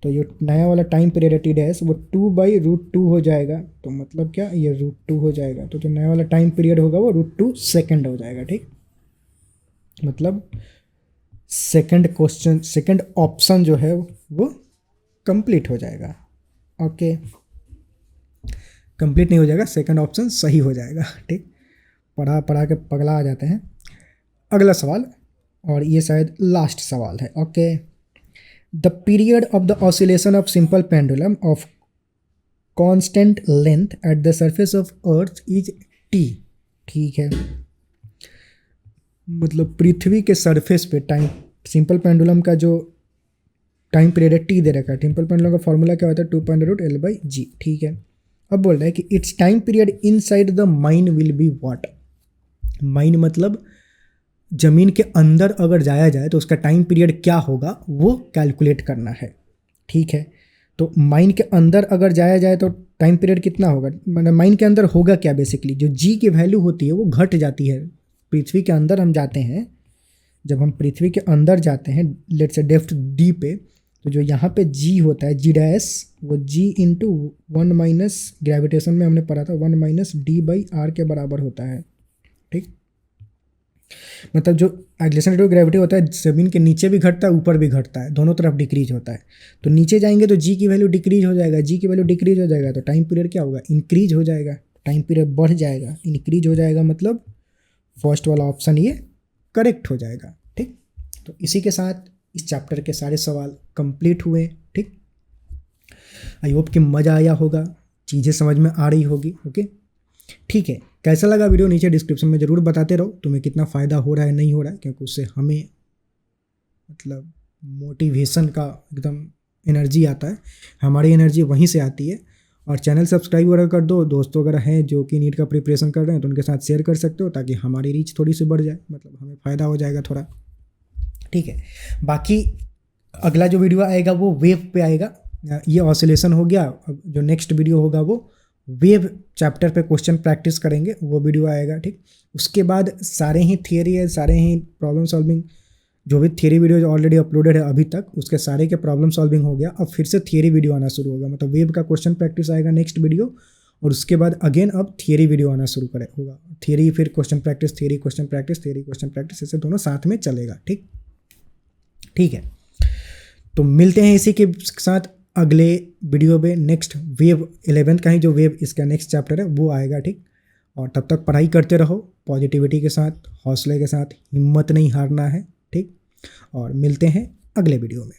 तो ये नया वाला टाइम पीरियड है t' वो 2/√2 हो जाएगा। तो मतलब क्या, ये √2 हो जाएगा। तो जो नया वाला टाइम पीरियड होगा वो √2 सेकेंड हो जाएगा। ठीक, मतलब सेकेंड ऑप्शन जो है वो कंप्लीट हो जाएगा। ओके, कंप्लीट नहीं हो जाएगा, सेकेंड ऑप्शन सही हो जाएगा। ठीक, पढ़ा के पगला आ जाते हैं। अगला सवाल, और ये शायद लास्ट सवाल है। Okay, the period of the oscillation of simple pendulum of constant length at the surface of earth is t। ठीक है, मतलब पृथ्वी के सरफेस पे टाइम, सिंपल पेंडुलम का जो टाइम पीरियड है t दे रखा है। सिंपल पेंडुलम का फॉर्मूला क्या होता है 2π√L/g। ठीक है, अब बोल रहा है कि it's time period inside the mine will be what. Mine मतलब जमीन के अंदर अगर जाया जाए तो उसका टाइम पीरियड क्या होगा वो कैलकुलेट करना है। ठीक है, तो माइन के अंदर अगर जाया जाए तो टाइम पीरियड कितना होगा, मतलब माइन के अंदर होगा क्या, बेसिकली जो जी की वैल्यू होती है वो घट जाती है। पृथ्वी के अंदर हम जाते हैं, जब हम पृथ्वी के अंदर जाते हैं लेट्स से डेप्थ डी पे, तो जो यहाँ पे जी होता है, जी डैश, वो जी इंटू 1 माइनस, ग्रेविटेशन में हमने पढ़ा था 1 माइनस डी बाई आर के बराबर होता है। ठीक, मतलब जो एक्सेलरेशन रेट ऑफ ग्रेविटी होता है ज़मीन के नीचे भी घटता है, ऊपर भी घटता है, दोनों तरफ डिक्रीज होता है। तो नीचे जाएंगे तो जी की वैल्यू डिक्रीज हो जाएगा, जी की वैल्यू डिक्रीज हो जाएगा तो टाइम पीरियड क्या होगा, इंक्रीज हो जाएगा, टाइम पीरियड बढ़ जाएगा, इंक्रीज हो जाएगा, मतलब फर्स्ट वाला ऑप्शन ये करेक्ट हो जाएगा। ठीक, तो इसी के साथ इस चैप्टर के सारे सवाल कंप्लीट हुए। ठीक, आई होप कि मज़ा आया होगा, चीज़ें समझ में आ रही होगी। ओके, ठीक है, कैसा लगा वीडियो नीचे डिस्क्रिप्शन में ज़रूर बताते रहो तुम्हें कितना फ़ायदा हो रहा है नहीं हो रहा है, क्योंकि उससे हमें मतलब मोटिवेशन का एकदम एनर्जी आता है, हमारी एनर्जी वहीं से आती है। और चैनल सब्सक्राइब वगैरह कर दो, दोस्तों वगैरह हैं जो कि नीट का प्रिपरेशन कर रहे हैं तो उनके साथ शेयर कर सकते हो, ताकि हमारी रीच थोड़ी सी बढ़ जाए, मतलब हमें फ़ायदा हो जाएगा थोड़ा। ठीक है, बाकी अगला जो वीडियो आएगा वो वेव पे आएगा। ये ऑसिलेशन हो गया, अब जो नेक्स्ट वीडियो होगा वो वेव चैप्टर पे क्वेश्चन प्रैक्टिस करेंगे, वो वीडियो आएगा। ठीक, उसके बाद सारे ही थियरी है, सारे ही प्रॉब्लम सॉल्विंग, जो भी थियरी वीडियो ऑलरेडी अपलोडेड है अभी तक, उसके सारे के प्रॉब्लम सॉल्विंग हो गया। अब फिर से थियरी वीडियो आना शुरू होगा, मतलब वेव का क्वेश्चन प्रैक्टिस आएगा नेक्स्ट वीडियो, और उसके बाद अगेन अब थियरी वीडियो आना शुरू होगा। थियरी फिर question practice, theory question practice, theory question practice, ऐसे दोनों साथ में चलेगा। ठीक, ठीक है, तो मिलते हैं इसी के साथ अगले वीडियो में। नेक्स्ट वेव 11th का ही जो वेव इसका नेक्स्ट चैप्टर है वो आएगा। ठीक, और तब तक पढ़ाई करते रहो पॉजिटिविटी के साथ, हौसले के साथ, हिम्मत नहीं हारना है। ठीक, और मिलते हैं अगले वीडियो में।